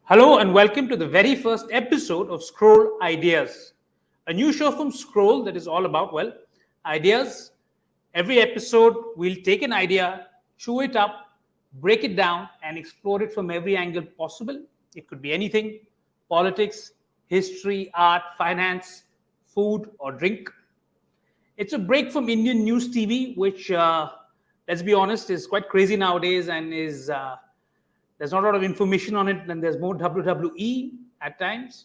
Hello and welcome to the very first episode of Scroll Ideas, a new show from Scroll that is all about, ideas. Every episode, we'll take an idea, chew it up, break it down, and explore it from every angle possible. It could be anything: politics, history, art, finance, food, or drink. It's a break from Indian news TV, which, let's be honest, is quite crazy nowadays and is there's not a lot of information on it, and there's more WWE at times.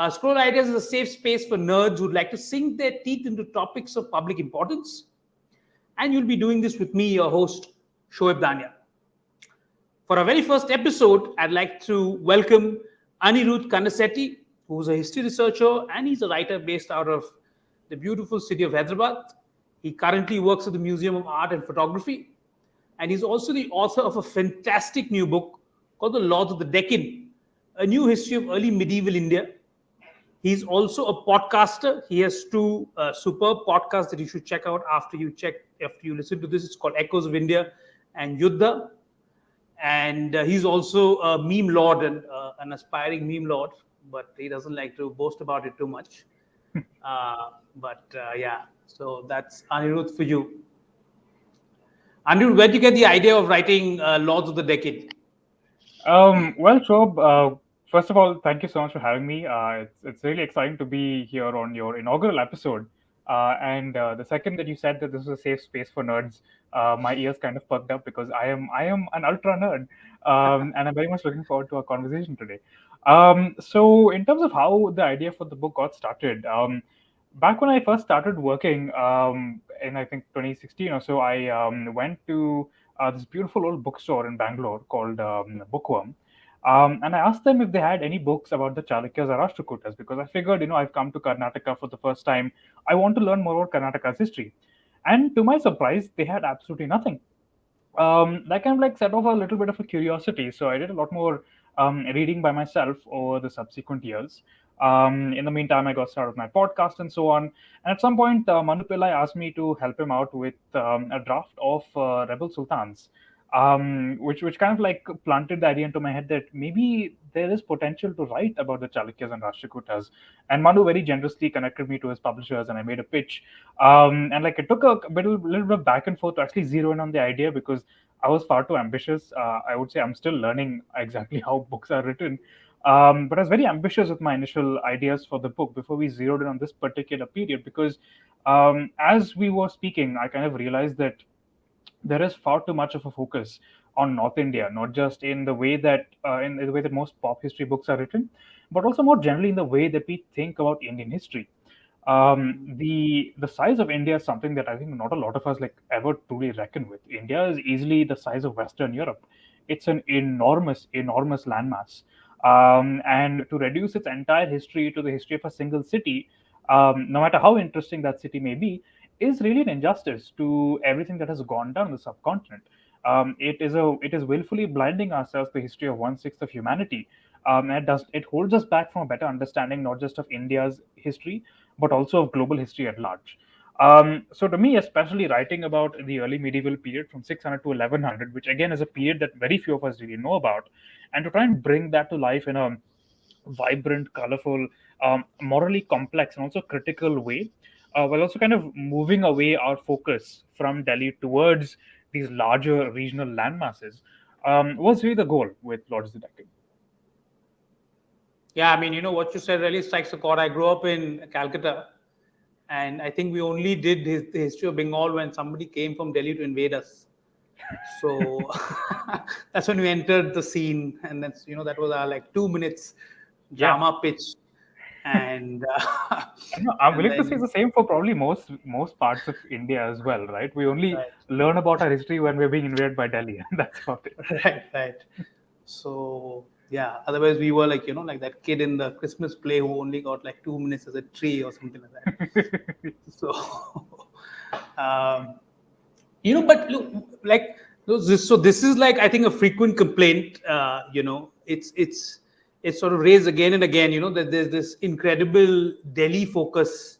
Scroll Ideas is a safe space for nerds who'd like to sink their teeth into topics of public importance. And you'll be doing this with me, your host, Shoaib and For our very first episode, I'd like to welcome Anirudh Kanisetti, who's a history researcher and he's a writer based out of the beautiful city of Hyderabad. He currently works at the Museum of Art and Photography, and he's also the author of a fantastic new book called The Lords of the Deccan, a new history of early medieval India. He's also a podcaster. He has two superb podcasts that you should check out after you listen to this. It's called Echoes of India and Yuddha. And he's also a meme lord and an aspiring meme lord, but he doesn't like to boast about it too much. So that's Anirudh for you. Anirudh, where did you get the idea of writing Lords of the Decade? Shob, first of all, thank you so much for having me. It's really exciting to be here on your inaugural episode. And the second that you said that this is a safe space for nerds, my ears kind of perked up because I am an ultra nerd, and I'm very much looking forward to our conversation today. So, in terms of how the idea for the book got started, back when I first started working in I think 2016 or so, I went to this beautiful old bookstore in Bangalore called Bookworm. And I asked them if they had any books about the Chalukyas or Rashtrakutas because I figured, I've come to Karnataka for the first time. I want to learn more about Karnataka's history. And to my surprise, they had absolutely nothing. That kind of like set off a little bit of a curiosity. So I did a lot more reading by myself over the subsequent years. In the meantime, I got started with my podcast and so on. And at some point, Manu Pillai asked me to help him out with a draft of Rebel Sultans, which kind of like planted the idea into my head that maybe there is potential to write about the Chalukyas and Rashtrakutas. And Manu very generously connected me to his publishers, and I made a pitch. And like it took a little bit of back and forth to actually zero in on the idea because I was far too ambitious. I would say I'm still learning exactly how books are written. But I was very ambitious with my initial ideas for the book before we zeroed in on this particular period because as we were speaking, I kind of realized that there is far too much of a focus on North India, not just in the way that most pop history books are written, but also more generally in the way that we think about Indian history. The size of India is something that I think not a lot of us like ever truly reckon with. India is easily the size of Western Europe. It's an enormous landmass, and to reduce its entire history to the history of a single city, no matter how interesting that city may be, is really an injustice to everything that has gone down in the subcontinent. It is willfully blinding ourselves to the history of 1/6 of humanity. It holds us back from a better understanding not just of India's history but also of global history at large. So to me, especially writing about the early medieval period from 600 to 1100, which again is a period that very few of us really know about, and to try and bring that to life in a vibrant, colorful, morally complex, and also critical way, while also kind of moving away our focus from Delhi towards these larger regional landmasses, was really the goal with Lords of the Deccan. Yeah, I mean, what you said really strikes a chord. I grew up in Calcutta, and I think we only did the history of Bengal when somebody came from Delhi to invade us. So that's when we entered the scene, and that was our like 2 minutes Yeah, drama pitch, and I'm and willing to say then the same for probably most parts of India as well, right? We only right, learn about our history when we're being invaded by Delhi, and that's about it. right. So yeah, otherwise we were like that kid in the Christmas play who only got like 2 minutes as a tree or something like that. So, um, but look, like this is like I think a frequent complaint. It's sort of raised again and again. That there's this incredible Delhi focus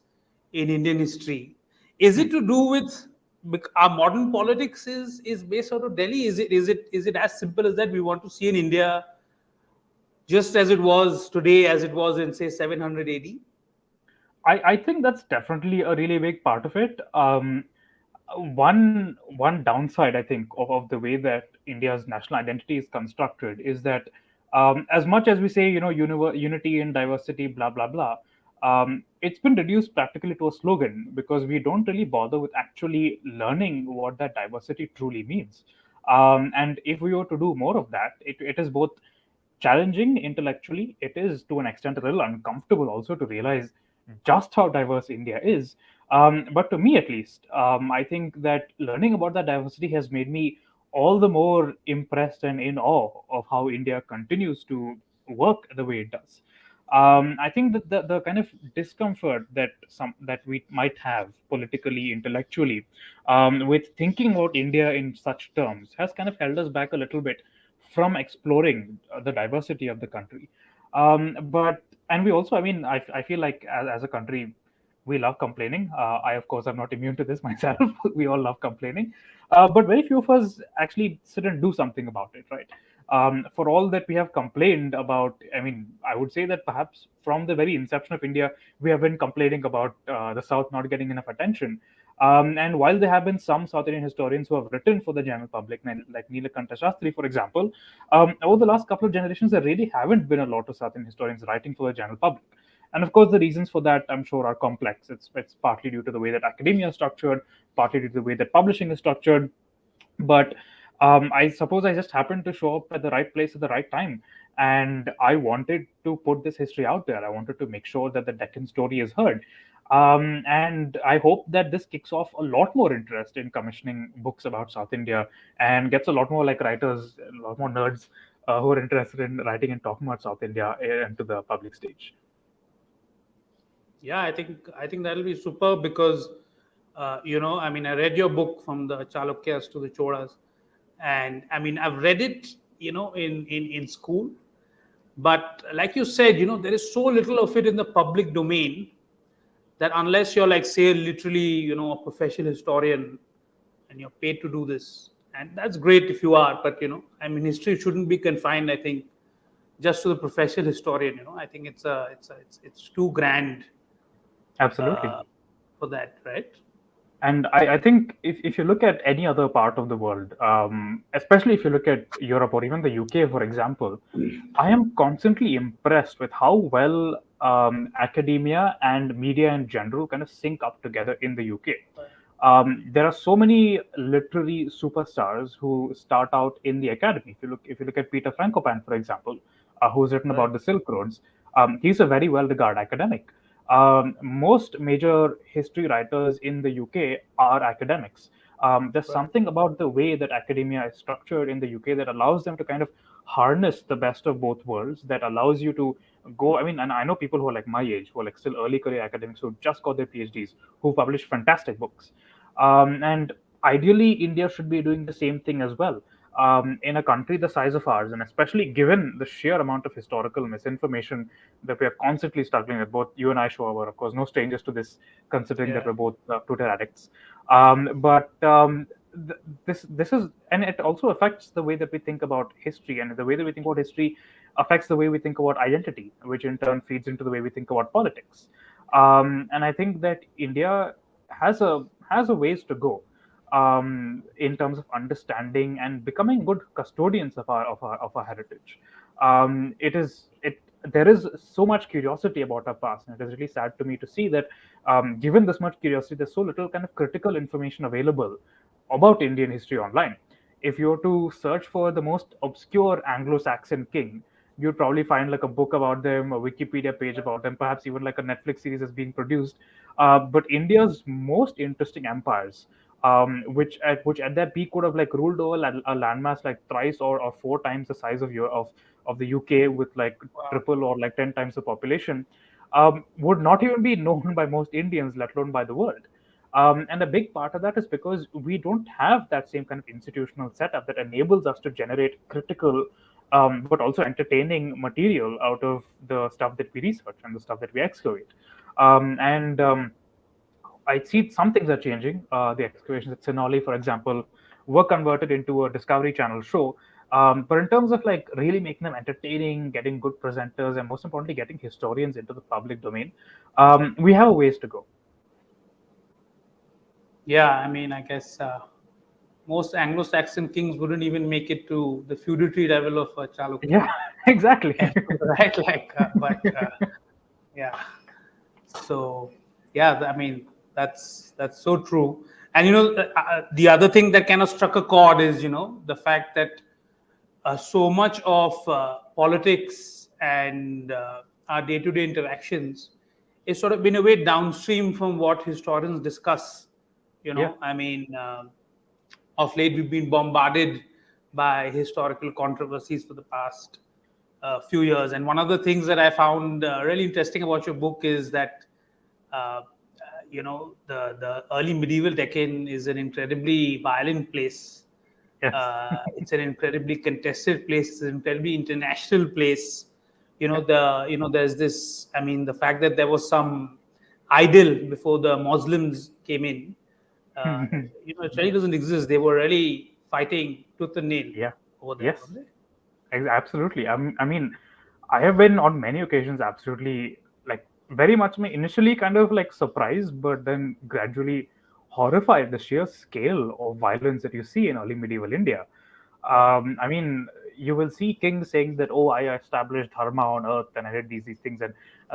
in Indian history. Is it to do with our modern politics is based out of Delhi? Is it as simple as that? We want to see an India just as it was today, as it was in say 700 AD? I think that's definitely a really big part of it. One downside, I think, of the way that India's national identity is constructed is that, as much as we say, unity and diversity, blah blah blah, it's been reduced practically to a slogan because we don't really bother with actually learning what that diversity truly means. And if we were to do more of that, it is both challenging intellectually. It is to an extent a little uncomfortable also to realize just how diverse India is. But to me, at least, I think that learning about that diversity has made me all the more impressed and in awe of how India continues to work the way it does. I think that the kind of discomfort that we might have politically, intellectually, with thinking about India in such terms has kind of held us back a little bit from exploring the diversity of the country. But and we also, I mean, I feel like as a country, we love complaining. I, of course, I'm not immune to this myself. We all love complaining, but very few of us actually sit and do something about it, right? For all that we have complained about, I mean, I would say that perhaps from the very inception of India, we have been complaining about the South not getting enough attention. And while there have been some South Indian historians who have written for the general public, like Nilakanta Shastri, for example, over the last couple of generations, there really haven't been a lot of South Indian historians writing for the general public. And of course, the reasons for that, I'm sure, are complex. It's partly due to the way that academia is structured, partly due to the way that publishing is structured, but I suppose I just happened to show up at the right place at the right time, and I wanted to put this history out there. I wanted to make sure that the Deccan story is heard, and I hope that this kicks off a lot more interest in commissioning books about South India and gets a lot more like writers, a lot more nerds who are interested in writing and talking about South India into the public stage. Yeah, I think that'll be super because I mean, I read your book from the Chalukyas to the Choras, and I mean, I've read it, in school, but like you said, there is so little of it in the public domain that unless you're like say literally, a professional historian and you're paid to do this, and that's great if you are, but I mean, history shouldn't be confined, I think, just to the professional historian. I think it's too grand Absolutely. uh, for that, right? And I think if you look at any other part of the world, especially if you look at Europe or even the UK, for example, I am constantly impressed with how well academia and media in general kind of sync up together in the UK. There are so many literary superstars who start out in the academy. If you look at Peter Frankopan, for example, who's written Right, about the Silk Roads, he's a very well-regarded academic. Most major history writers in the UK are academics. There's right. something about the way that academia is structured in the UK that allows them to kind of harness the best of both worlds, that allows you to go. I mean, and I know people who are like my age, who are like still early career academics who just got their PhDs, who publish fantastic books. And ideally, India should be doing the same thing as well. In a country the size of ours, and especially given the sheer amount of historical misinformation that we are constantly struggling with, both you and I, show are, of course, no strangers to this, considering that Yeah, we're both Twitter addicts. But this is, and it also affects the way that we think about history, and the way that we think about history affects the way we think about identity, which in turn feeds into the way we think about politics. And I think that India has a ways to go in terms of understanding and becoming good custodians of our heritage. It is it There is so much curiosity about our past, and it is really sad to me to see that, given this much curiosity, there's so little kind of critical information available about Indian history online. If you were to search for the most obscure Anglo-Saxon king, you'd probably find like a book about them, a Wikipedia page about them, perhaps even like a Netflix series is being produced. But India's most interesting empires, which at their peak would have like ruled over a landmass like thrice or four times the size of the UK, with like wow. triple or like 10 times the population, would not even be known by most Indians, let alone by the world. And a big part of that is because we don't have that same kind of institutional setup that enables us to generate critical, but also entertaining material out of the stuff that we research and the stuff that we excavate. And I see some things are changing. The excavations at Sinoli, for example, were converted into a Discovery Channel show. But in terms of like really making them entertaining, getting good presenters, and most importantly, getting historians into the public domain, we have a ways to go. Yeah, I mean, I guess most Anglo-Saxon kings wouldn't even make it to the feudatory level of Chalukya. Yeah, exactly. Right? Like, but yeah. So yeah, I mean, that's so true. And the other thing that kind of struck a chord is the fact that so much of politics and our day-to-day interactions is sort of in a way downstream from what historians discuss. Yeah. I mean, of late we've been bombarded by historical controversies for the past few years. And one of the things that I found really interesting about your book is that the early medieval Deccan is an incredibly violent place. Yes. It's an incredibly contested place. It's an incredibly international place. Yeah. There's this. I mean, the fact that there was some idol before the Muslims came in. Uh, it really doesn't exist. They were really fighting tooth and nail Yeah. over there, Yes. weren't they? Absolutely. I mean, I have been on many occasions absolutely like very much initially kind of like surprised, but then gradually horrified at the sheer scale of violence that you see in early medieval India. Yeah, I mean, you will see kings saying that, "Oh, I established dharma on earth and I did these things," and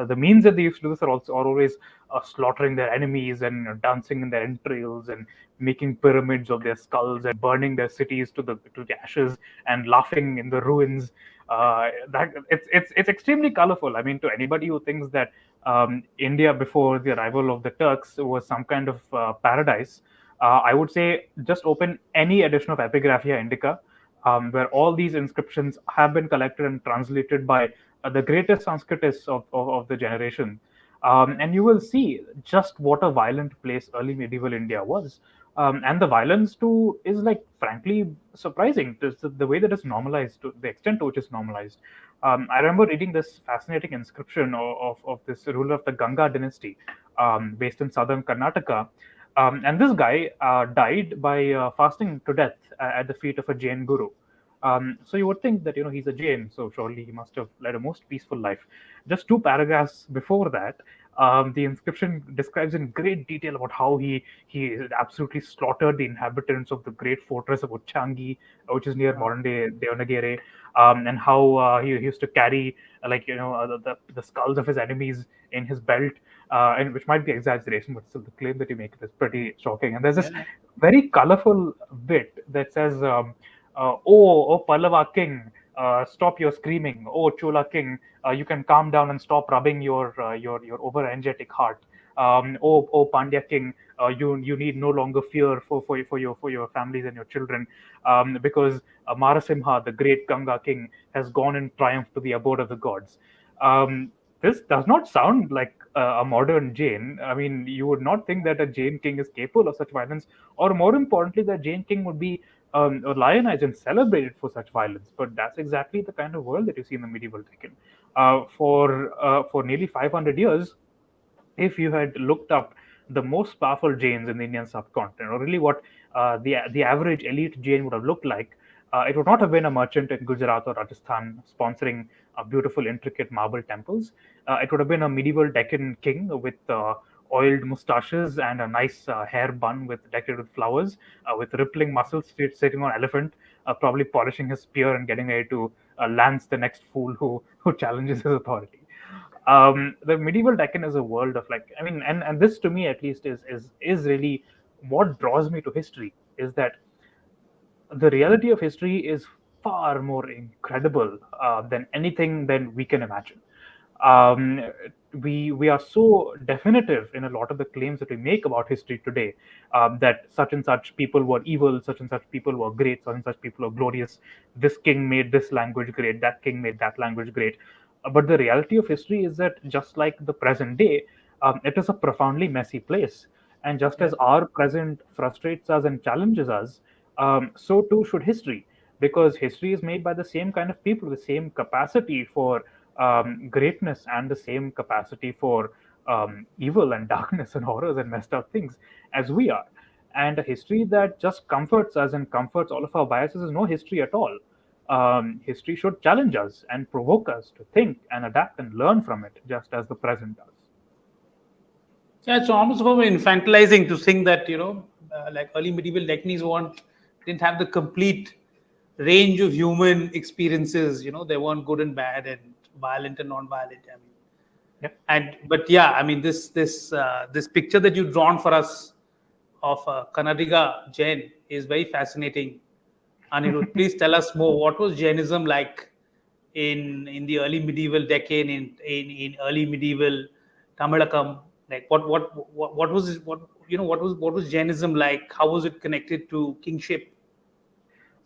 the means that they used to do this are always slaughtering their enemies and dancing in their entrails and making pyramids of their skulls and burning their cities to the ashes and laughing in the ruins. That it's extremely colorful. I mean, to anybody who thinks that India before the arrival of the Turks was some kind of paradise, I would say just open any edition of Epigraphia Indica, where all these inscriptions have been collected and translated by the greatest Sanskritists of the generation. And you will see just what a violent place early medieval India was. And the violence too is like frankly surprising. The way that it's normalized, to the extent to which it's normalized. I remember reading this fascinating inscription of this ruler of the Ganga dynasty, based in southern Karnataka. And this guy died by fasting to death at the feet of a Jain guru. So you would think that he's a Jain, so surely he must have led a most peaceful life. Just two paragraphs before that, the inscription describes in great detail about how he absolutely slaughtered the inhabitants of the great fortress of Uchangi, which is near wow. modern day Devnagere, and how he used to carry the skulls of his enemies in his belt, and which might be exaggeration, but still the claim that you make is pretty shocking. And there's this Yeah, very colorful bit that says, "Oh, Pallava king, stop your screaming. Oh, Chola king, you can calm down and stop rubbing your over energetic heart. Oh, Pandya king, you need no longer fear for your families and your children, because Marasimha, the great Ganga king, has gone in triumph to the abode of the gods." This does not sound like a modern Jain. I mean, you would not think that a Jain king is capable of such violence, or more importantly, that Jain king would be lionized and celebrated for such violence. But that's exactly the kind of world that you see in the medieval Deccan. For nearly 500 years, if you had looked up the most powerful Jains in the Indian subcontinent, or really what the average elite Jain would have looked like, it would not have been a merchant in Gujarat or Rajasthan sponsoring beautiful, intricate marble temples. It would have been a medieval Deccan king with oiled mustaches and a nice hair bun with decorated with flowers, with rippling muscles, sitting on an elephant, probably polishing his spear and getting ready to lance the next fool who challenges his authority. The medieval Deccan is a world of like, I mean, and this to me at least is really what draws me to history, is that the reality of history is far more incredible than anything than we can imagine. Um, we are so definitive in a lot of the claims that we make about history today, that such and such people were evil, such and such people were great, such and such people are glorious. This king made this language great, that king made that language great. But the reality of history is that just like the present day, it is a profoundly messy place. And just yeah, as our present frustrates us and challenges us, so too should history, because history is made by the same kind of people, the same capacity for greatness and the same capacity for evil and darkness and horrors and messed up things as we are. And a history that just comforts us and comforts all of our biases is no history at all. History should challenge us and provoke us to think and adapt and learn from it, just as the present does. Yeah, it's almost about infantilizing to think that like early medieval Deccanese want didn't have the complete range of human experiences. They weren't good and bad and violent and non-violent. I mean, Yeah. and but yeah, I mean this picture that you've drawn for us of Kannadiga Jain is very fascinating. Anirudh, please tell us more. What was Jainism like in the early medieval Deccan, in early medieval Tamilakam? Like what was it, what was Jainism like? How was it connected to kingship,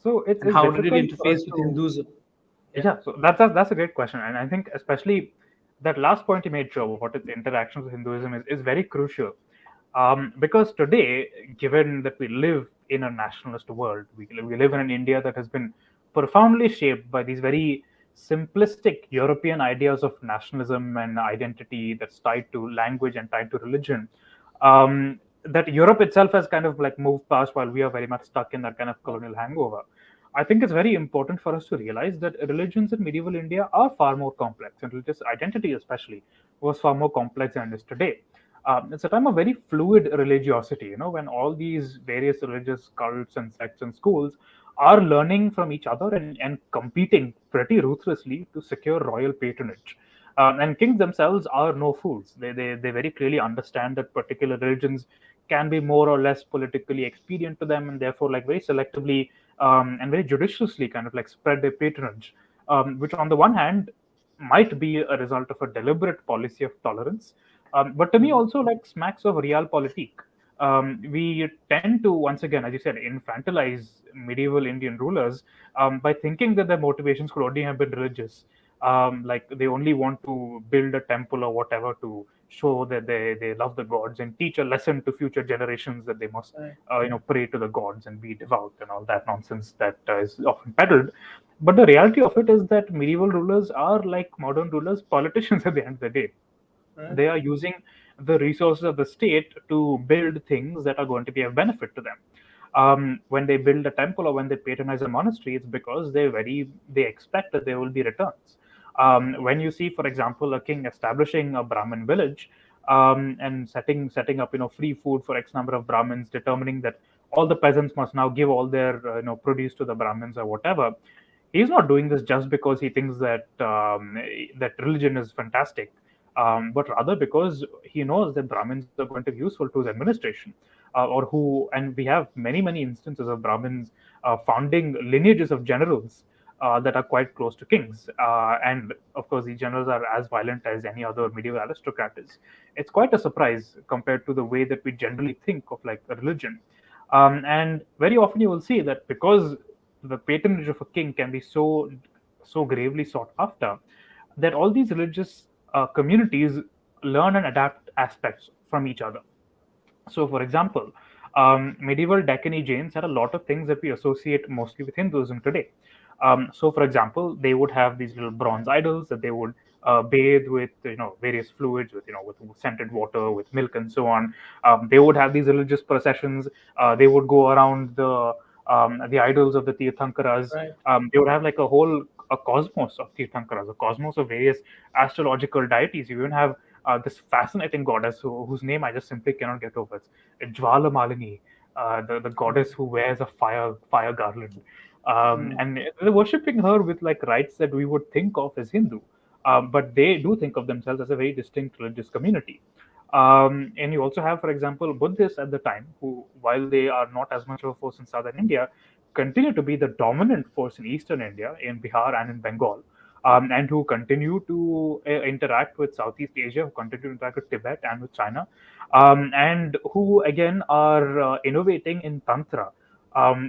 So and it's how did it difficult for us interface with to. Hinduism? Yeah. Yeah, so that's a great question, and I think especially that last point you made, Joe, what its interactions with Hinduism is very crucial. Because today, given that we live in a nationalist world, we live in an India that has been profoundly shaped by these very simplistic European ideas of nationalism and identity that's tied to language and tied to religion. That Europe itself has kind of like moved past while we are very much stuck in that kind of colonial hangover. I think it's very important for us to realize that religions in medieval India are far more complex, and religious identity, especially, was far more complex than it is today. It's a time of very fluid religiosity, when all these various religious cults and sects and schools are learning from each other and competing pretty ruthlessly to secure royal patronage. And kings themselves are no fools. They very clearly understand that particular religions can be more or less politically expedient to them, and therefore, like very selectively and very judiciously, kind of like spread their patronage, which on the one hand might be a result of a deliberate policy of tolerance, but to me Mhm. also like smacks of realpolitik. We tend to, once again, as you said, infantilize medieval Indian rulers by thinking that their motivations could only have been religious. Like they only want to build a temple or whatever to show that they love the gods and teach a lesson to future generations that they must Right. pray to the gods and be devout and all that nonsense that is often peddled. But the reality of it is that medieval rulers are like modern rulers, politicians at the end of the day. Right. They are using the resources of the state to build things that are going to be of benefit to them. When they build a temple or when they patronize a monastery, it's because they expect that there will be returns. When you see, for example, a king establishing a Brahmin village, and setting up free food for X number of Brahmins, determining that all the peasants must now give all their produce to the Brahmins or whatever. He's not doing this just because he thinks that religion is fantastic, but rather because he knows that Brahmins are going to be useful to his administration, or who, and we have many instances of Brahmins founding lineages of generals that are quite close to kings, and of course these generals are as violent as any other medieval aristocrat is. It's quite a surprise compared to the way that we generally think of like a religion, and very often you will see that because the patronage of a king can be so gravely sought after, that all these religious communities learn and adapt aspects from each other. So, for example, medieval Deccani Jains had a lot of things that we associate mostly with Hinduism today. So, for example, they would have these little bronze idols that they would bathe with, various fluids, with scented water, with milk, and so on. They would have these religious processions. They would go around the idols of the Tirthankaras. Right. They would have like a cosmos of Tirthankaras, a cosmos of various astrological deities. You even have this fascinating goddess whose name I just simply cannot get over. It's Jwala Malini, the goddess who wears a fire garland, Mm. and they're worshipping her with like rites that we would think of as Hindu, but they do think of themselves as a very distinct religious community. And you also have, for example, Buddhists at the time, who, while they are not as much of a force in southern India, continue to be the dominant force in eastern India, in Bihar and in Bengal, and who continue to interact with Southeast Asia, who continue to interact with Tibet and with China, and who again are innovating in Tantra.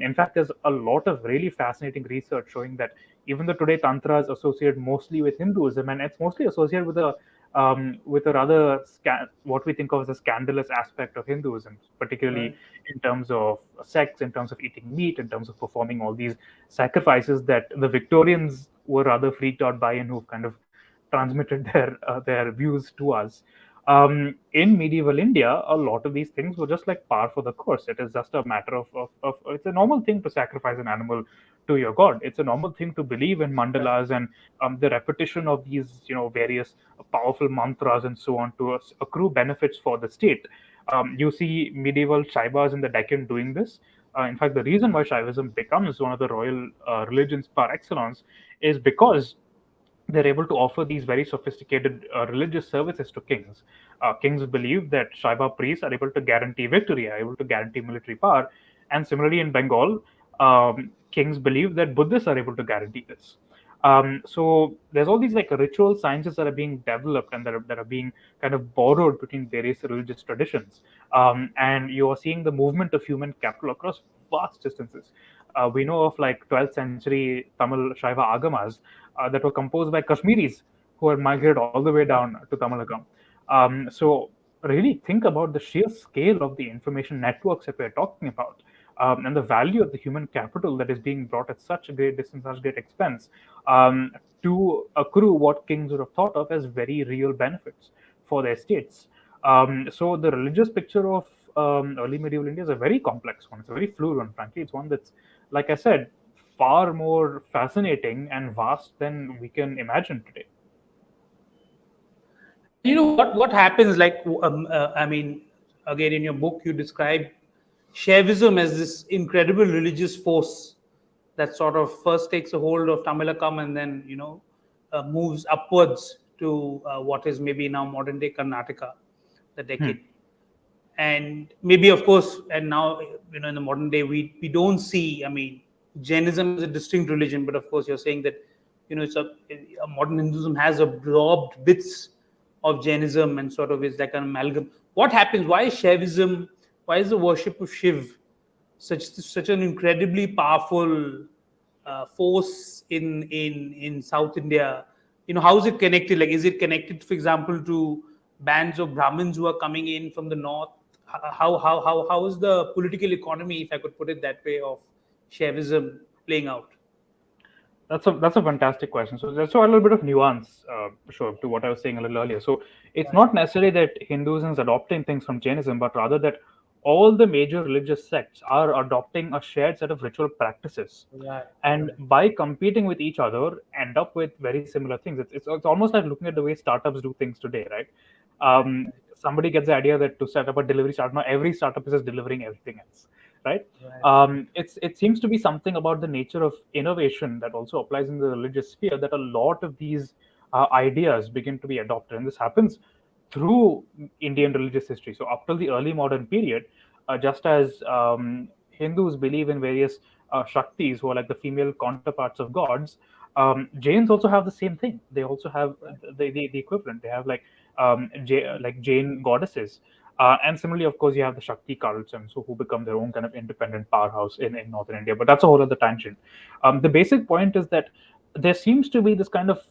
In fact, there's a lot of really fascinating research showing that even though today Tantra is associated mostly with Hinduism, and it's mostly associated with a rather what we think of as a scandalous aspect of Hinduism, particularly Right. in terms of sex, in terms of eating meat, in terms of performing all these sacrifices that the Victorians were rather freaked out by and who've kind of transmitted their views to us. In medieval India, a lot of these things were just like par for the course. It is just a matter of it's a normal thing to sacrifice an animal to your god. It's a normal thing to believe in mandalas and the repetition of these, various powerful mantras and so on to accrue benefits for the state. You see medieval Shaivas in the Deccan doing this. In fact, the reason why Shaivism becomes one of the royal religions par excellence is because they're able to offer these very sophisticated religious services to kings. Kings believe that Shaiva priests are able to guarantee victory, are able to guarantee military power, and similarly in Bengal, kings believe that Buddhists are able to guarantee this. So there's all these like ritual sciences that are being developed and that are being kind of borrowed between various religious traditions, and you are seeing the movement of human capital across vast distances. We know of like 12th century Tamil Shaiva agamas that were composed by Kashmiris who had migrated all the way down to Tamilakam. So really think about the sheer scale of the information networks that we're talking about, and the value of the human capital that is being brought at such a great distance, such great expense, to accrue what kings would have thought of as very real benefits for their states. So the religious picture of early medieval India is a very complex one. It's a very fluid one, frankly. It's one that's, like I said, far more fascinating and vast than we can imagine today. And you know what happens? Like, I mean, again, in your book, you describe Shaivism as this incredible religious force that sort of first takes a hold of Tamilakam and then moves upwards to what is maybe now modern day Karnataka, the Hmm. Deccan. And maybe, of course, and now in the modern day we don't see. I mean, Jainism is a distinct religion, but of course you're saying that it's a modern Hinduism has absorbed bits of Jainism and sort of is like an amalgam. What happens? Why is Shaivism? Why is the worship of Shiv such an incredibly powerful force in South India? How is it connected? Like, is it connected, for example, to bands of Brahmins who are coming in from the north? How is the political economy, if I could put it that way, of Shaivism playing out? That's a fantastic question. So there's a little bit of nuance, sure, to what I was saying a little earlier. So it's Right, not necessarily that Hinduism is adopting things from Jainism, but rather that all the major religious sects are adopting a shared set of ritual practices, right, and right, by competing with each other, end up with very similar things. It's almost like looking at the way startups do things today, right? right, Somebody gets the idea that to set up a delivery startup, now every startup is just delivering everything else, right? right, It seems to be something about the nature of innovation that also applies in the religious sphere, that a lot of these ideas begin to be adopted, and this happens through Indian religious history. So up till the early modern period, just as Hindus believe in various Shaktis, who are like the female counterparts of gods, Jains also have the same thing. They also have the equivalent. They have like like Jain goddesses. And similarly, of course, you have the Shakti cults, and so who become their own kind of independent powerhouse in northern India. But that's a whole other tangent. The basic point is that there seems to be this kind of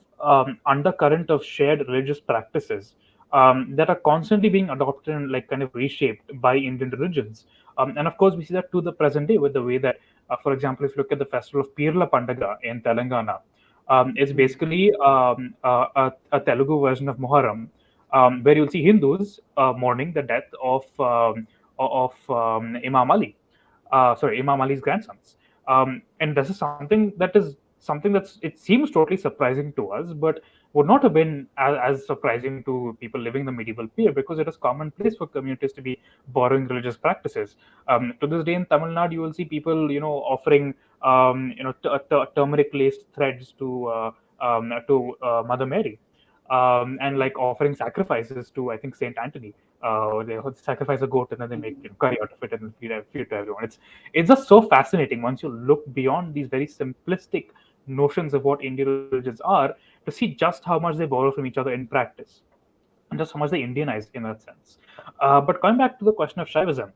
undercurrent of shared religious practices that are constantly being adopted and like kind of reshaped by Indian religions. And of course, we see that to the present day with the way that, for example, if you look at the festival of Pirla Pandaga in Telangana, it's basically a Telugu version of Muharram, where you'll see Hindus mourning the death of Imam Ali's grandsons. And this is something that is something that's it seems totally surprising to us, but would not have been as surprising to people living in the medieval period because it is commonplace for communities to be borrowing religious practices. To this day in Tamil Nadu, you will see people, offering, turmeric laced threads to Mother Mary, and like offering sacrifices to, I think, Saint Anthony. They sacrifice a goat and then they make curry out of it and feed it to everyone. It's just so fascinating once you look beyond these very simplistic notions of what Indian religions are to see just how much they borrow from each other in practice and just how much they Indianize in that sense. But going back to the question of Shaivism,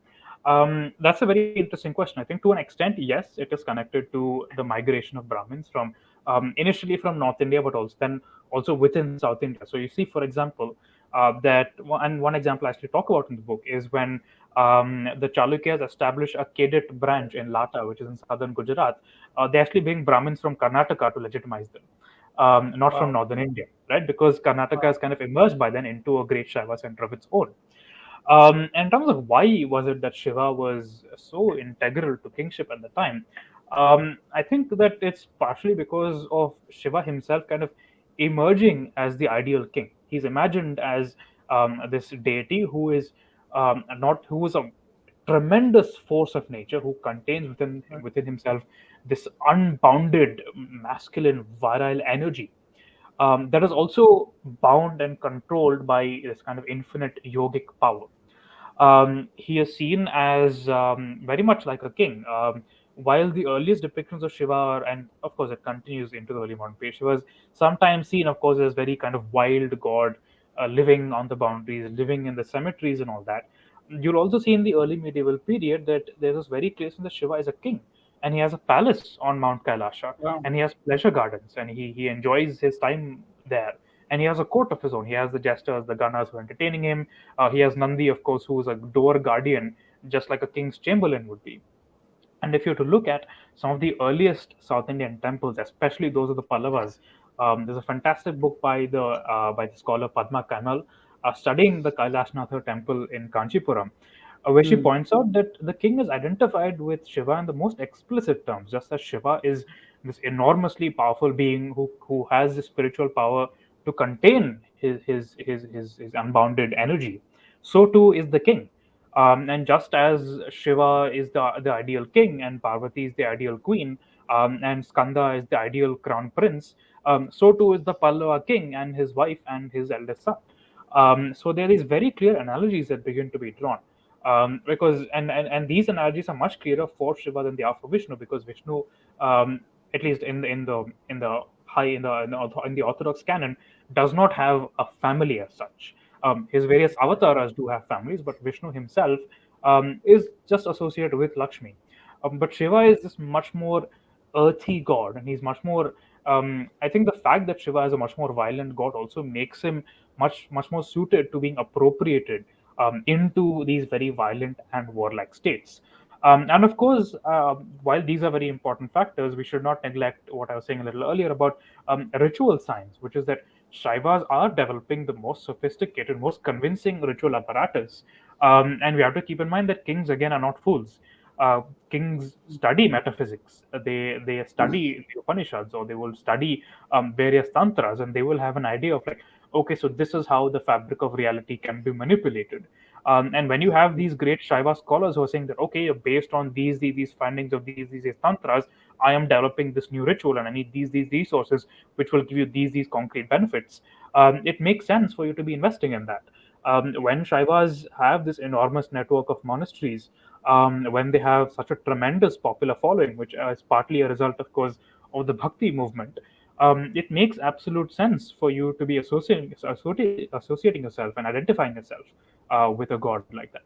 that's a very interesting question. I think to an extent, yes, it is connected to the migration of Brahmins from initially from North India, but also within South India. So you see, for example, and one example I actually talk about in the book is when the Chalukyas established a Kedet branch in Lata, which is in southern Gujarat. They actually bring Brahmins from Karnataka to legitimize them, not from wow, northern India, right? Because Karnataka wow, has kind of emerged by then into a great Shaiva center of its own. In terms of why was it that Shiva was so integral to kingship at the time, I think that it's partially because of Shiva himself kind of emerging as the ideal king. He's imagined as this deity who is not who is a tremendous force of nature who contains within himself this unbounded masculine virile energy that is also bound and controlled by this kind of infinite yogic power. He is seen as very much like a king. While the earliest depictions of Shiva, and of course it continues into the early modern period, Shiva is sometimes seen, of course, as very kind of wild god, living on the boundaries, living in the cemeteries and all that. You'll also see in the early medieval period that there's this very clear sense that Shiva is a king, and he has a palace on Mount Kailasha, Wow. and he has pleasure gardens, and he enjoys his time there. And he has a court of his own. He has the jesters, the gunners who are entertaining him. He has Nandi, of course, who is a door guardian, just like a king's chamberlain would be. And if you were to look at some of the earliest South Indian temples, especially those of the Pallavas, there's a fantastic book by the scholar Padma Kanal studying the Kailashnathar temple in Kanchipuram, where she Hmm. points out that the king is identified with Shiva in the most explicit terms, just as Shiva is this enormously powerful being who has the spiritual power to contain his unbounded energy. So too is the king. And just as Shiva is the ideal king and Parvati is the ideal queen, and Skanda is the ideal crown prince, so too is the Pallava king and his wife and his eldest son. So there is very clear analogies that begin to be drawn. Because and these analogies are much clearer for Shiva than they are for Vishnu, because Vishnu, at least in the high in the Orthodox canon, does not have a family as such. His various avatars do have families, but Vishnu himself is just associated with Lakshmi. But Shiva is this much more earthy god, and he's much more. I think the fact that Shiva is a much more violent god also makes him much more suited to being appropriated into these very violent and warlike states. And of course, while these are very important factors, we should not neglect what I was saying a little earlier about ritual science, which is that Shaivas are developing the most sophisticated, most convincing ritual apparatus. And we have to keep in mind that kings, again, are not fools. Kings study metaphysics. They study the Upanishads, or they will study various tantras, and they will have an idea of like, okay, so this is how the fabric of reality can be manipulated. And when you have these great Shaiva scholars who are saying that, okay, based on these findings of these tantras, I am developing this new ritual, and I need these resources, which will give you these concrete benefits. It makes sense for you to be investing in that. When Shaivas have this enormous network of monasteries, when they have such a tremendous popular following, which is partly a result, of course, of the Bhakti movement, it makes absolute sense for you to be associating yourself and identifying yourself with a god like that.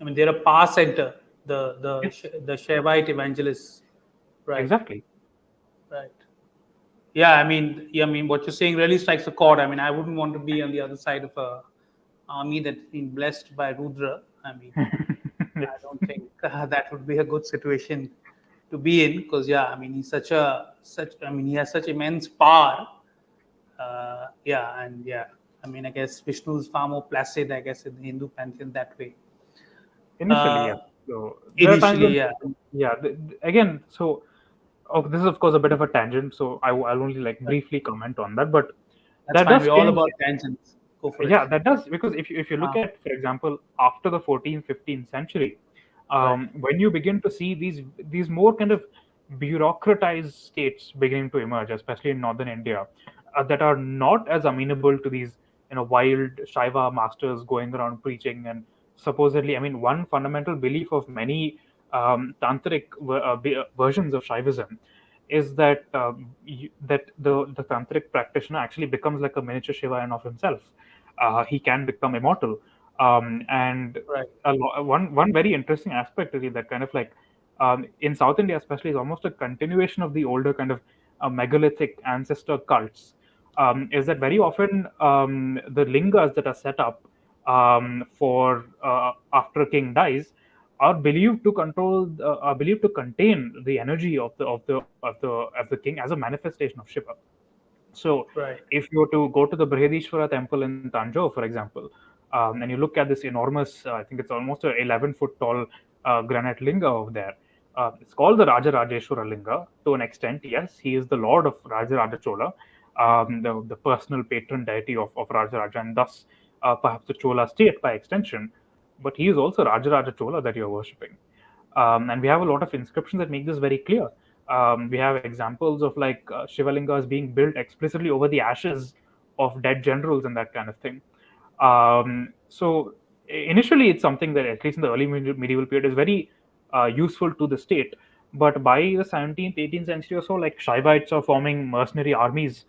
I mean, they're a power center, Yes, the Shaivite evangelists. Right. exactly. Right. Yeah. I mean, yeah. I mean, what you're saying really strikes a chord. I mean, I wouldn't want to be on the other side of a army that's been blessed by Rudra. I mean, I Yes. don't think that would be a good situation to be in, because yeah, I mean, he's such. I mean, he has such immense power. Yeah, and yeah, I mean, I guess Vishnu is far more placid, I guess, in the Hindu pantheon that way. Initially, Uh, yes. So there are times Initially, when, yeah, yeah, again, so okay, this is of course a bit of a tangent, so I'll only like briefly comment on that, but that's that fine. does We're all change. about tangents. Go for it. Yeah, that does, because if you look Uh, at, for example, after the 14th 15th century, right, when you begin to see these more kind of bureaucratized states beginning to emerge, especially in northern India, that are not as amenable to these wild Shaiva masters going around preaching and supposedly, I mean, one fundamental belief of many tantric versions of Shaivism is that that the tantric practitioner actually becomes like a miniature Shiva in of himself. He can become immortal. And right, one very interesting aspect really that kind of like in South India especially is almost a continuation of the older kind of megalithic ancestor cults. Is that very often the lingas that are set up for after a king dies are believed to contain the energy of the king as a manifestation of Shiva. So, right, if you were to go to the Brihadishwara temple in Tanjore, for example, and you look at this enormous, I think it's almost a 11-foot tall granite linga over there, It's called the Raja Rajeshwara Linga to an extent. Yes, he is the lord of Raja Raja Chola, the personal patron deity of Raja Raja, and thus perhaps the Chola state by extension. But he is also Raja Raja Chola that you're worshipping. And we have a lot of inscriptions that make this very clear. We have examples of like Shivalingas being built explicitly over the ashes of dead generals and that kind of thing. So initially, it's something that at least in the early medieval period is very useful to the state. But by the 17th, 18th century or so, like Shaivites are forming mercenary armies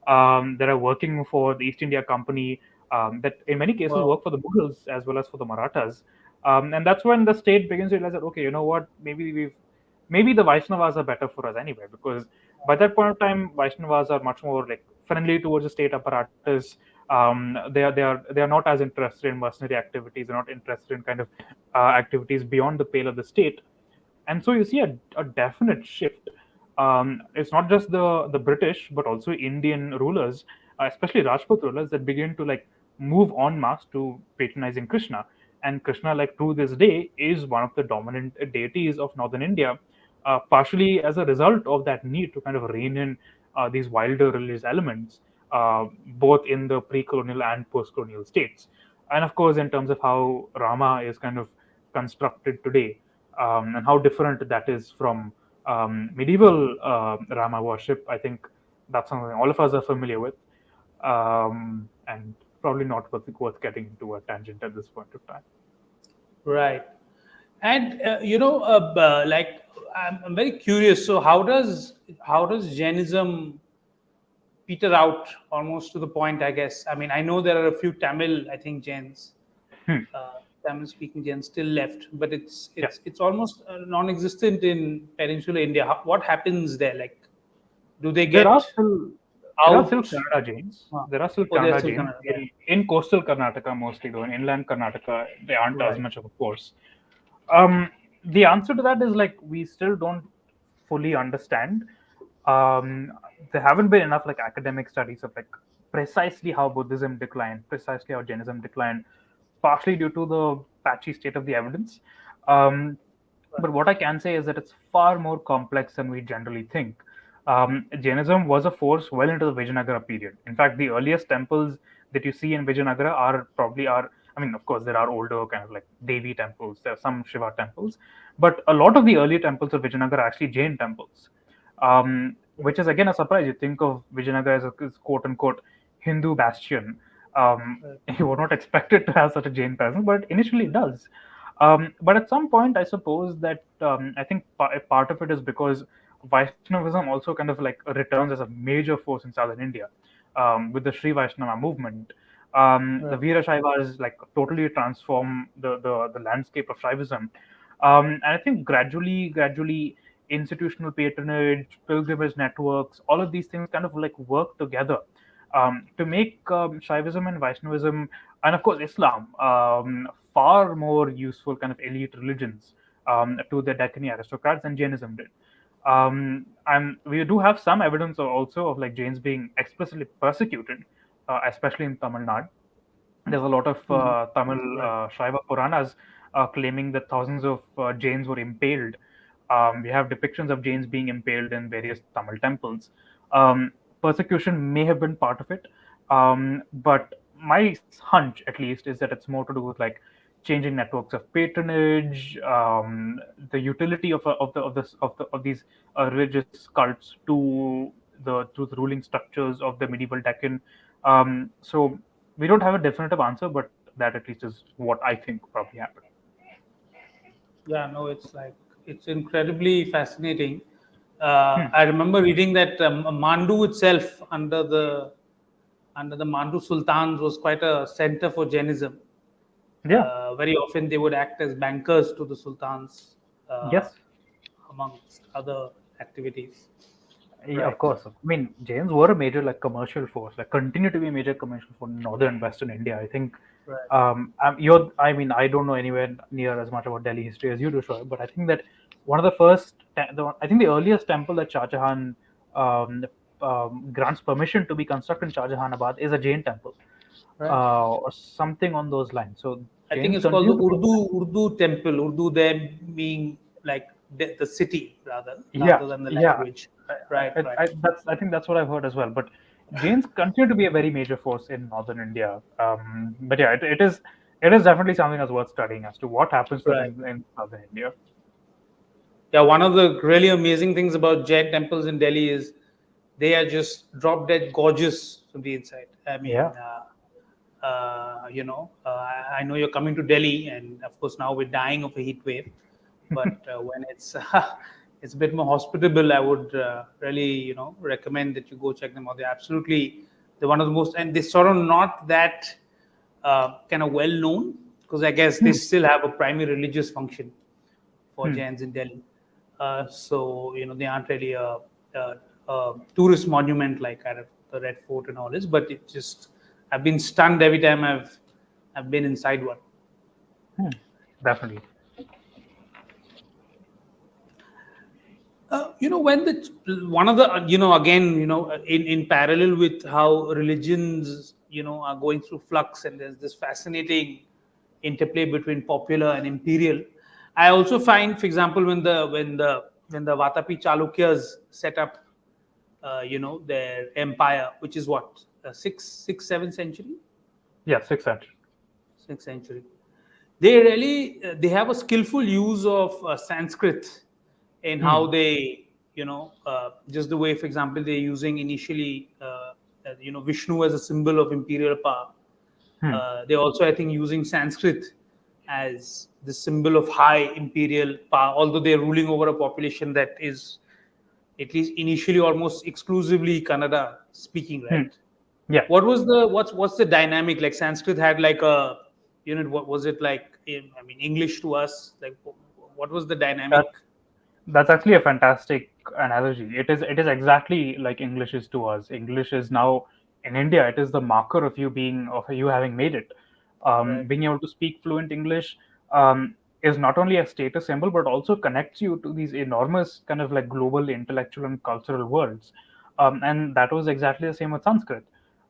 that are working for the East India Company, that in many cases Wow. work for the Mughals as well as for the Marathas. And that's when the state begins to realize that, okay, you know what, maybe the Vaishnavas are better for us anyway, because by that point of time, Vaishnavas are much more like friendly towards the state apparatus. They are not as interested in mercenary activities. They're not interested in kind of activities beyond the pale of the state. And so you see a definite shift. It's not just the British, but also Indian rulers, especially Rajput rulers, that begin to like move en masse to patronizing Krishna. And Krishna, like to this day, is one of the dominant deities of northern India, partially as a result of that need to kind of rein in these wilder religious elements, both in the pre-colonial and post-colonial states. And of course, in terms of how Rama is kind of constructed today, and how different that is from medieval Rama worship. I think that's something all of us are familiar with, and probably not worth getting into a tangent at this point of time. Right. And like I'm very curious. So how does Jainism peter out almost to the point? I guess. I mean, I know there are a few Tamil, I think Jains, Hmm. Tamil speaking Jains still left, but it's Yeah, it's it's almost non-existent in peninsular India. What happens there? Like, do they there are get still there are still out? Kannada Jains. Uh, There are still oh, they're Kannada still Jains Kannada. Right. in coastal Karnataka mostly, though in inland Karnataka they aren't as Right. much of a force. The answer to that is like we still don't fully understand. Um, there haven't been enough like academic studies of like precisely how Buddhism declined, precisely how Jainism declined, partially due to the patchy state of the evidence. Um, but what I can say is that it's far more complex than we generally think. Jainism was a force well into the Vijayanagara period. In fact, the earliest temples that you see in Vijayanagara are. I mean, of course, there are older kind of like Devi temples. There are some Shiva temples, but a lot of the early temples of Vijayanagara are actually Jain temples, which is again a surprise. You think of Vijayanagara as quote unquote Hindu bastion. Right. You were not expected to have such a Jain presence, but initially it does. But at some point, I suppose that I think a part of it is because Vaishnavism also kind of like returns as a major force in southern India with the Sri Vaishnava movement. The Right. Veera Shaivas like totally transform the landscape of Shaivism, and I think gradually, institutional patronage, pilgrimage networks, all of these things kind of like work together to make Shaivism and Vaishnavism, and of course Islam, far more useful kind of elite religions to the Deccani aristocrats than Jainism did. And we do have some evidence also of like Jains being explicitly persecuted, especially in Tamil Nadu. There's a lot of Mhm. Tamil Right. Shaiva Puranas claiming that thousands of Jains were impaled. We have depictions of Jains being impaled in various Tamil temples. Persecution may have been part of it, but my hunch, at least, is that it's more to do with like changing networks of patronage, the utility of these religious cults to the ruling structures of the medieval Deccan. So we don't have a definitive answer, but that at least is what I think probably happened. Yeah, no, it's incredibly fascinating. Hmm. I remember reading that Mandu itself, under the Mandu Sultans, was quite a center for Jainism. Yeah. Very often they would act as bankers to the sultans, uh, Yes. amongst other activities. Yeah, of Right. course. I mean, Jains were a major like commercial force, like continue to be a major commercial force in northern and western India. I think. Right. I mean, I don't know anywhere near as much about Delhi history as you do, Shoaib, but I think that one of the first, I think the earliest temple that Shah Jahan um, grants permission to be constructed in Shah Jahanabad is a Jain temple, Right. or something on those lines. So I think Jains it's called the continue to be. Urdu Temple. Urdu there being like the city Yeah, rather than the yeah. language. Right, right, I think that's what I've heard as well. But Jains continue to be a very major force in northern India. But yeah, it is definitely something that's worth studying as to what happens to right. them in southern India. Yeah, one of the really amazing things about Jain temples in Delhi is they are just drop dead gorgeous from the inside. I mean, Yeah. I know you're coming to Delhi, and of course now we're dying of a heat wave. But when it's it's a bit more hospitable, I would really recommend that you go check them out. They're one of the most, and they're sort of not that kind of well known because I guess they Hmm. still have a primary religious function for Hmm. Jains in Delhi. So they aren't really a tourist monument like kind of the Red Fort and all this, but it just I've been stunned every time I've been inside one. Hmm. Definitely. When the one of the again in parallel with how religions are going through flux, and there's this fascinating interplay between popular and imperial. I also find, for example, when the Vatapi Chalukyas set up their empire, which is what, sixth, 7th century, Yeah, 6th century. 6th century. They have a skillful use of Sanskrit in how Hmm. they just the way, for example, they're using initially Vishnu as a symbol of imperial power. Hmm. They're also, I think, using Sanskrit as the symbol of high imperial power, although they're ruling over a population that is at least initially almost exclusively Kannada speaking, Hmm. right? Yeah. What's the dynamic like? Sanskrit had like a what was it like? I mean, English to us, like what was the dynamic? That That's actually a fantastic analogy. It is exactly like English is to us. English is now in India. It is the marker of you having made it. Right, Being able to speak fluent English is not only a status symbol but also connects you to these enormous kind of like global intellectual and cultural worlds. And that was exactly the same with Sanskrit.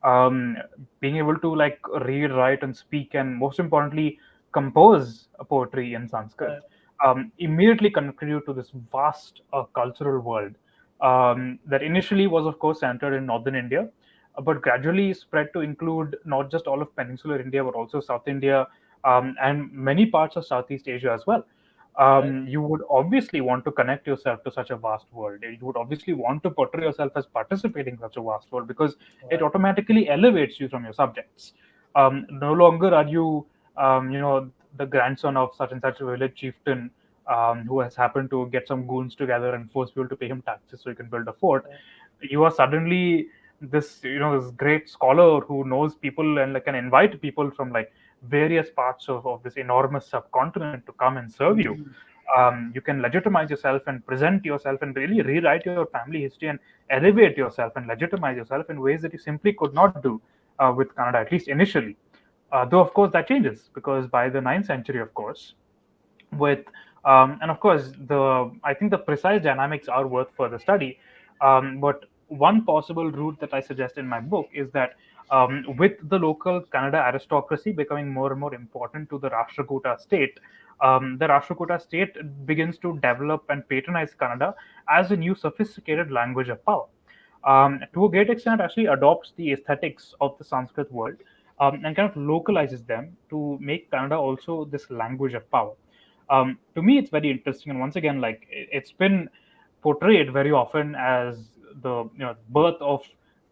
Um, Being able to like read, write, and speak, and most importantly, compose a poetry in Sanskrit right, immediately connected you to this vast cultural world that initially was, of course, centered in northern India, but gradually spread to include not just all of peninsular India, but also South India and many parts of Southeast Asia as well. right, You would obviously want to connect yourself to such a vast world. You would obviously want to portray yourself as participating in such a vast world because it right, automatically elevates you from your subjects. No longer are you, the grandson of such and such a village chieftain who has happened to get some goons together and force people to pay him taxes so he can build a fort. right, You are suddenly this great scholar who knows people and like can invite people from like various parts of this enormous subcontinent to come and serve you. Mhm. You can legitimize yourself and present yourself and really rewrite your family history and elevate yourself and legitimize yourself in ways that you simply could not do with Canada, at least initially. Though, of course, that changes because by the ninth century, of course, with and of course the I think the precise dynamics are worth further study, but one possible route that I suggest in my book is that with the local Kannada aristocracy becoming more and more important to the Rashtrakuta state, the Rashtrakuta state begins to develop and patronize Kannada as a new sophisticated language of power. To a great extent, actually adopts the aesthetics of the Sanskrit world and kind of localizes them to make Kannada also this language of power. To me, it's very interesting, and once again, like it's been portrayed very often as the birth of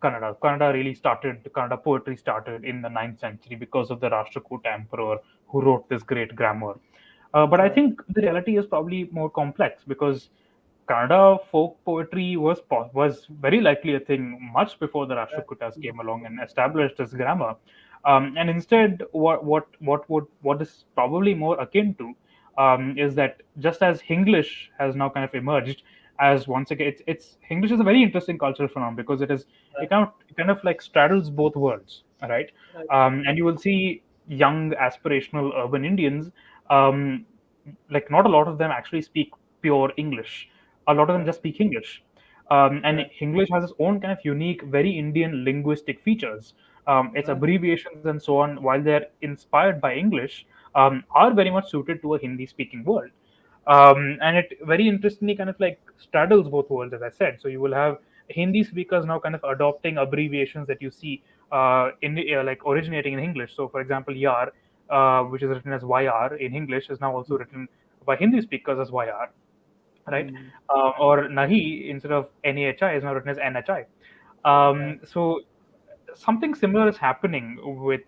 Kannada. Kannada poetry started in the ninth century because of the Rashtrakuta emperor who wrote this great grammar. But I Right, think the reality is probably more complex because Kannada folk poetry was very likely a thing much before the right, Rashtrakutas came along and established this grammar. And instead, what is probably more akin to is that just as English has now kind of emerged as once again, it's English is a very interesting cultural phenomenon because right, it kind of like straddles both worlds, right? right, And you will see young aspirational urban Indians, um, like not a lot of them actually speak pure English. A lot of them right, just speak English. And right, English has its own kind of unique, very Indian linguistic features. Its right, abbreviations and so on, while they're inspired by English, are very much suited to a Hindi speaking world. And it very interestingly kind of like straddles both worlds, as I said. So you will have Hindi speakers now kind of adopting abbreviations that you see in like originating in English. So, for example, yar, which is written as YR in English, is now also written by Hindi speakers as YR, right? Mm. Or Nahi instead of NAHI is now written as NHI. Right. So something similar is happening with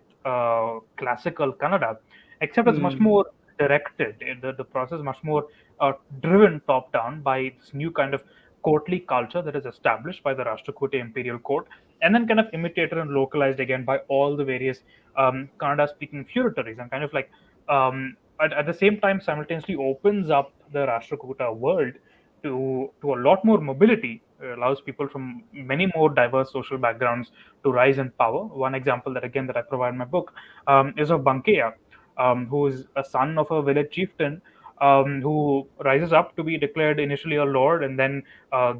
classical Kannada, except it's much Mm. more directed. The process is much more driven top down by this new kind of courtly culture that is established by the Rashtrakuta imperial court, and then kind of imitated and localized again by all the various Kannada speaking feudatories, and kind of like at the same time simultaneously opens up the Rashtrakuta world to a lot more mobility, allows people from many more diverse social backgrounds to rise in power. One example that again that I provide in my book is of Bangkaya, who is a son of a village chieftain, who rises up to be declared initially a lord and then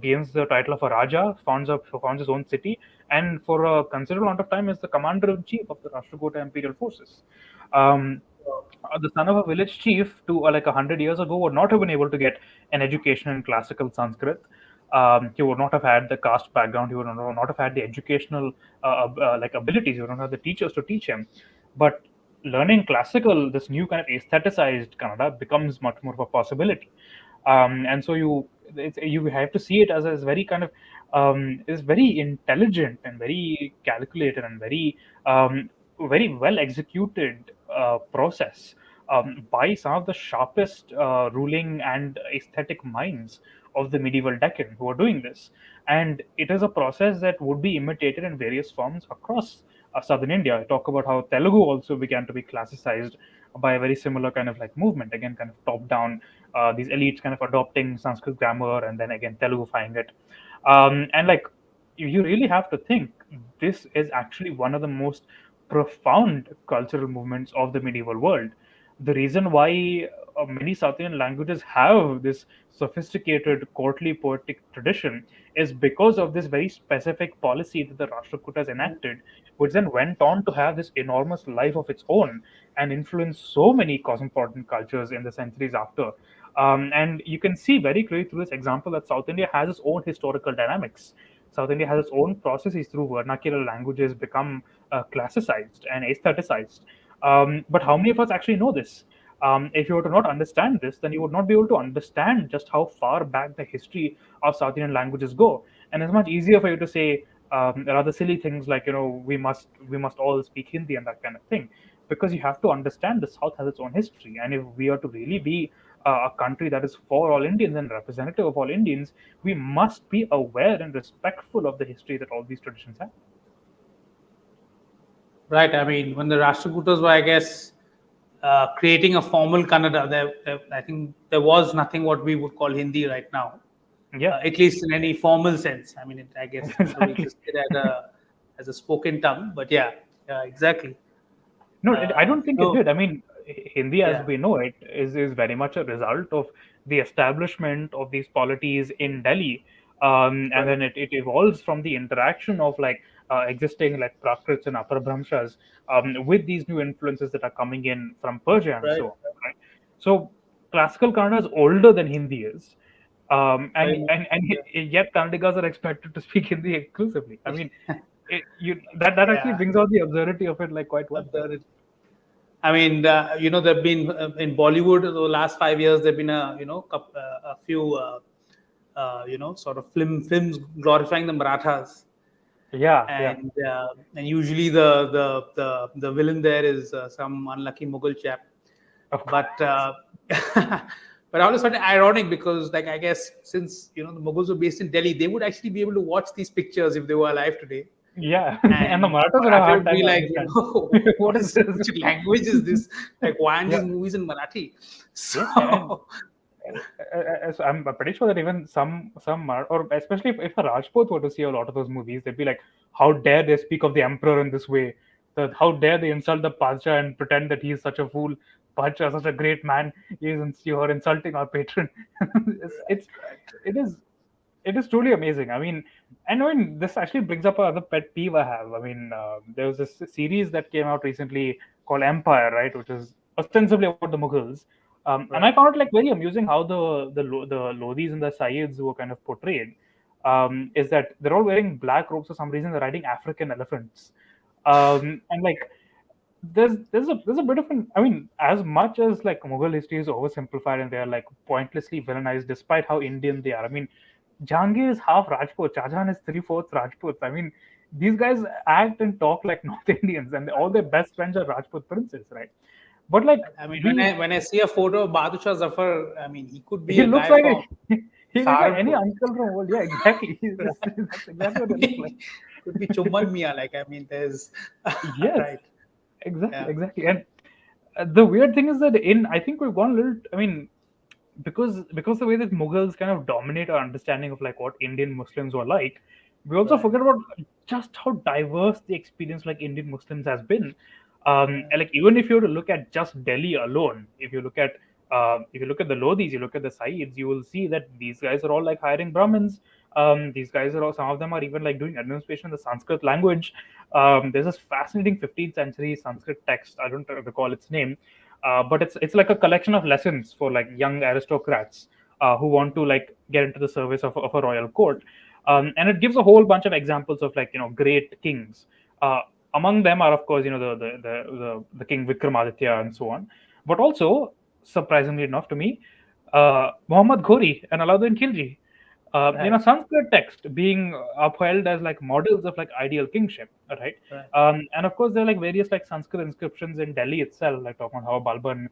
gains the title of a Raja, founds his own city, and for a considerable amount of time is the commander in chief of the Rashtrakuta imperial forces. Um, the son of a village chief to like 100 years ago would not have been able to get an education in classical Sanskrit. He would not have had the caste background. He would not have had the educational like abilities. He would not have the teachers to teach him. But learning classical, this new kind of aestheticized Kannada becomes much more of a possibility. And so you have to see it as very kind of is very intelligent and very calculated and very well executed process by some of the sharpest ruling and aesthetic minds of the medieval Deccan who are doing this. And it is a process that would be imitated in various forms across southern India. I talk about how Telugu also began to be classicized by a very similar kind of like movement, again, kind of top down, these elites kind of adopting Sanskrit grammar and then again Teluguifying it. And like you really have to think this is actually one of the most profound cultural movements of the medieval world. The reason why many South Indian languages have this sophisticated courtly poetic tradition is because of this very specific policy that the Rashtrakutas enacted, which then went on to have this enormous life of its own and influence so many cosmopolitan cultures in the centuries after. And you can see very clearly through this example that South India has its own historical dynamics. South India has its own processes through vernacular languages become classicized and aestheticized. But how many of us actually know this? If you were to not understand this, then you would not be able to understand just how far back the history of South Indian languages go. And it's much easier for you to say rather silly things like we must all speak Hindi and that kind of thing, because you have to understand the South has its own history, and if we are to really be a country that is for all Indians and representative of all Indians, we must be aware and respectful of the history that all these traditions have. Right. I mean, when the Rashtrakutas were, I guess, creating a formal Kannada, I think there was nothing what we would call Hindi right now, Yeah, at least in any formal sense. I mean, I guess it sort of exactly. existed as a spoken tongue, but yeah, yeah, exactly. No, I don't think it No, did. I mean, Hindi, as yeah, we know it, is very much a result of the establishment of these polities in Delhi, and right, then it evolves from the interaction of like existing like Prakrits and Aparbramshas with these new influences that are coming in from Persia and right, so on. Right? So classical Kannada is older than Hindi is, very much, yeah, yet Kannadigas are expected to speak Hindi exclusively. I mean, that actually yeah. brings out the absurdity of it like quite well. Absurd. I mean, there've been in Bollywood the last 5 years. There've been a few sort of films glorifying the Marathas, Yeah, yeah, and usually the villain there is some unlucky Mughal chap. of course. But but I always find it ironic because, like, I guess since the Mughals were based in Delhi, they would actually be able to watch these pictures if they were alive today, Yeah, and the and Marathas would have a Marathi hard would be time to like, understand. What what is is this? which language is this? Like, why aren't Yeah, these movies in Marathi? yeah, and So so I'm pretty sure that even or especially if a Rajput were to see a lot of those movies, they'd be like, "How dare they speak of the emperor in this way? How dare they insult the Pasha and pretend that he is such a fool? Pasha, such a great man, you are insulting our patron." It's it is it is truly amazing. I mean, this actually brings up another pet peeve I have. I mean, there was this series that came out recently called Empire, right, which is ostensibly about the Mughals. And I Right. found it like very amusing how the Lodhis and the Sayyids were kind of portrayed. Is that they're all wearing black robes for some reason? They're riding African elephants, and like there's a bit of an, I mean, as much as like Mughal history is oversimplified and they are like pointlessly villainized despite how Indian they are. I mean, Jahangir is half Rajput, Shahjahan is three-fourths Rajput. I mean, these guys act and talk like North Indians, and all their best friends are Rajput princes, right? But like I mean, we, when I see a photo of Bahadur Shah Zafar, I mean, he could be he a looks guy like from he looks like any Saharanpur. uncle from old. Yeah, exactly. That's exactly what they look like. Could be Chumman Mia. Like, I mean, there's Yes, right. exactly, Yeah. exactly. And the weird thing is that in, I think we've gone a little. I mean, because the way that Mughals kind of dominate our understanding of like what Indian Muslims were like, we also Right. forget about just how diverse the experience like Indian Muslims has been. Yeah. And like even if you were to look at just Delhi alone, if you look at the Lodhis, you look at the Sayyids, you will see that these guys are all like hiring Brahmins. These guys are all, some of them are even like doing administration in the Sanskrit language. There's this fascinating 15th century Sanskrit text. I don't recall its name, but it's like a collection of lessons for like young aristocrats who want to like get into the service of a royal court, and it gives a whole bunch of examples of like great kings. uh, Among them are of course the king Vikramaditya and so on, but also surprisingly enough to me, Muhammad Ghori and Alauddin Khilji, Right. Sanskrit text being upheld as like models of like ideal kingship, right? Right. And of course, there are like various like Sanskrit inscriptions in Delhi itself, like talking about how Balban,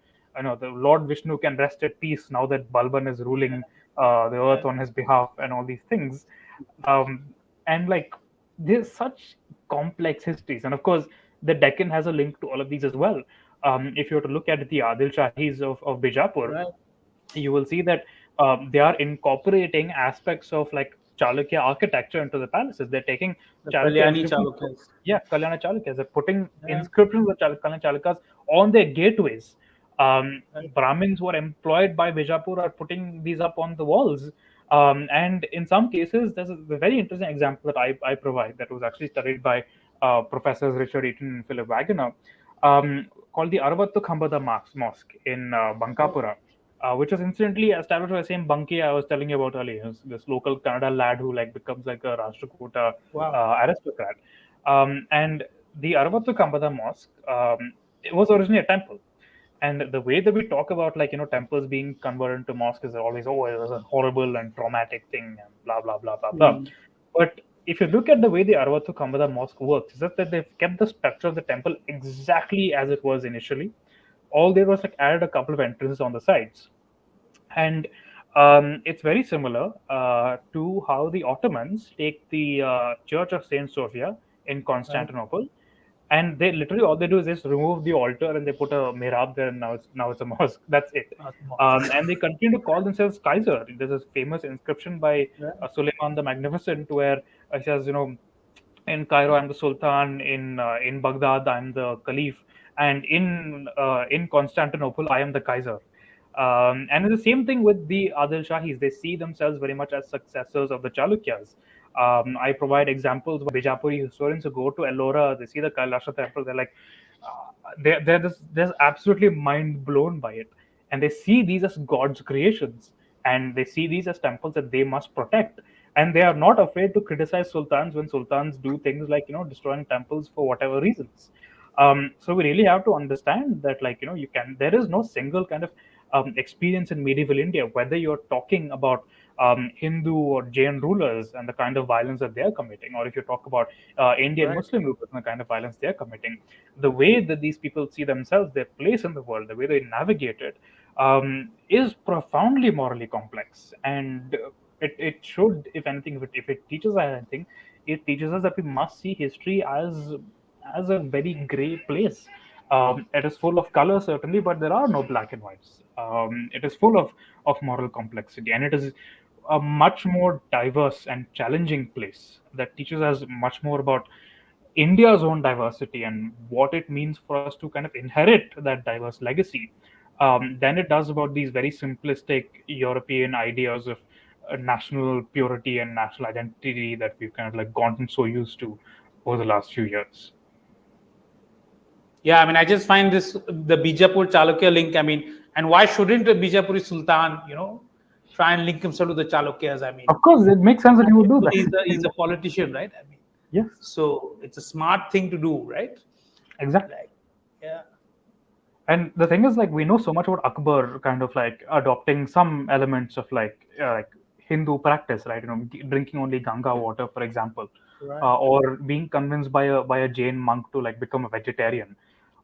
the Lord Vishnu can rest at peace now that Balban is ruling the earth Right. on his behalf, and all these things. Um, and like there's such complex histories, and of course, the Deccan has a link to all of these as well. If you were to look at the Adil Shahis of Bijapur, Right. you will see that they are incorporating aspects of like Chalukya architecture into the palaces. They're taking The Chalukya Kalyani inscriptions. Chalukyas. Yeah, Kalyana Chalukyas. They're putting Yeah. inscriptions of Kalyana Chalukyas on their gateways. Right. Brahmins who are employed by Bijapur are putting these up on the walls. And in some cases, there's a very interesting example that I provide that was actually studied by Professors Richard Eaton and Philip Wagner, called the Aravattu Khambada Mosque in Oh, Bankapura, which was incidentally established by the same Bangkaya I was telling you about earlier. This local Kannada lad who like becomes like a Rashtrakuta wow. aristocrat. And the Aravattu Kambada Mosque, it was originally a temple. And the way that we talk about like temples being converted into mosques is always, oh, it was a horrible and traumatic thing and blah blah blah blah blah. Hmm. But if you look at the way the Aravattu Kambada Mosque works, is that they've kept the structure of the temple exactly as it was initially. All there was like added a couple of entrances on the sides, and it's very similar to how the Ottomans take the Church of Saint Sophia in Right. Constantinople, and they literally all they do is just remove the altar and they put a mihrab there, and now it's a mosque. That's it. Mosque. And they continue to call themselves Kaiser. There's a famous inscription by Right. Suleiman the Magnificent where it says, in Cairo I'm the Sultan, in Baghdad I'm the Caliph, and in Constantinople I am the Kaiser. And it's the same thing with the Adil Shahis. They see themselves very much as successors of the Chalukyas. I provide examples of Bijapuri historians who go to Ellora, they see the Kailasha temple, they're like, they're absolutely mind blown by it. And they see these as God's creations, and they see these as temples that they must protect. And they are not afraid to criticize sultans when sultans do things like destroying temples for whatever reasons. So we really have to understand that, like, you can, there is no single kind of experience in medieval India, whether you're talking about Hindu or Jain rulers and the kind of violence that they are committing, or if you talk about Indian Right. Muslim rulers and the kind of violence they are committing. The way that these people see themselves, their place in the world, the way they navigate it, is profoundly morally complex. And it should, if anything, if it teaches us anything, it teaches us that we must see history as a very gray place. It is full of color, certainly, but there are no black and whites. It is full of moral complexity, and it is a much more diverse and challenging place that teaches us much more about India's own diversity and what it means for us to kind of inherit that diverse legacy, than it does about these very simplistic European ideas of national purity and national identity that we've kind of like gotten so used to over the last few years. Yeah, I mean, I just find this the Bijapur Chalukya link. I mean, And why shouldn't a Bijapuri Sultan, try and link himself to the Chalukyas? I mean, Of course, it makes sense that he would do that. he's a politician, right? I mean, Yes, so it's a smart thing to do, right? exactly. Like, yeah, And the thing is, like, we know so much about Akbar kind of like adopting some elements of like Hindu practice, right? Drinking only Ganga water, for example, right, or being convinced by a Jain monk to like become a vegetarian.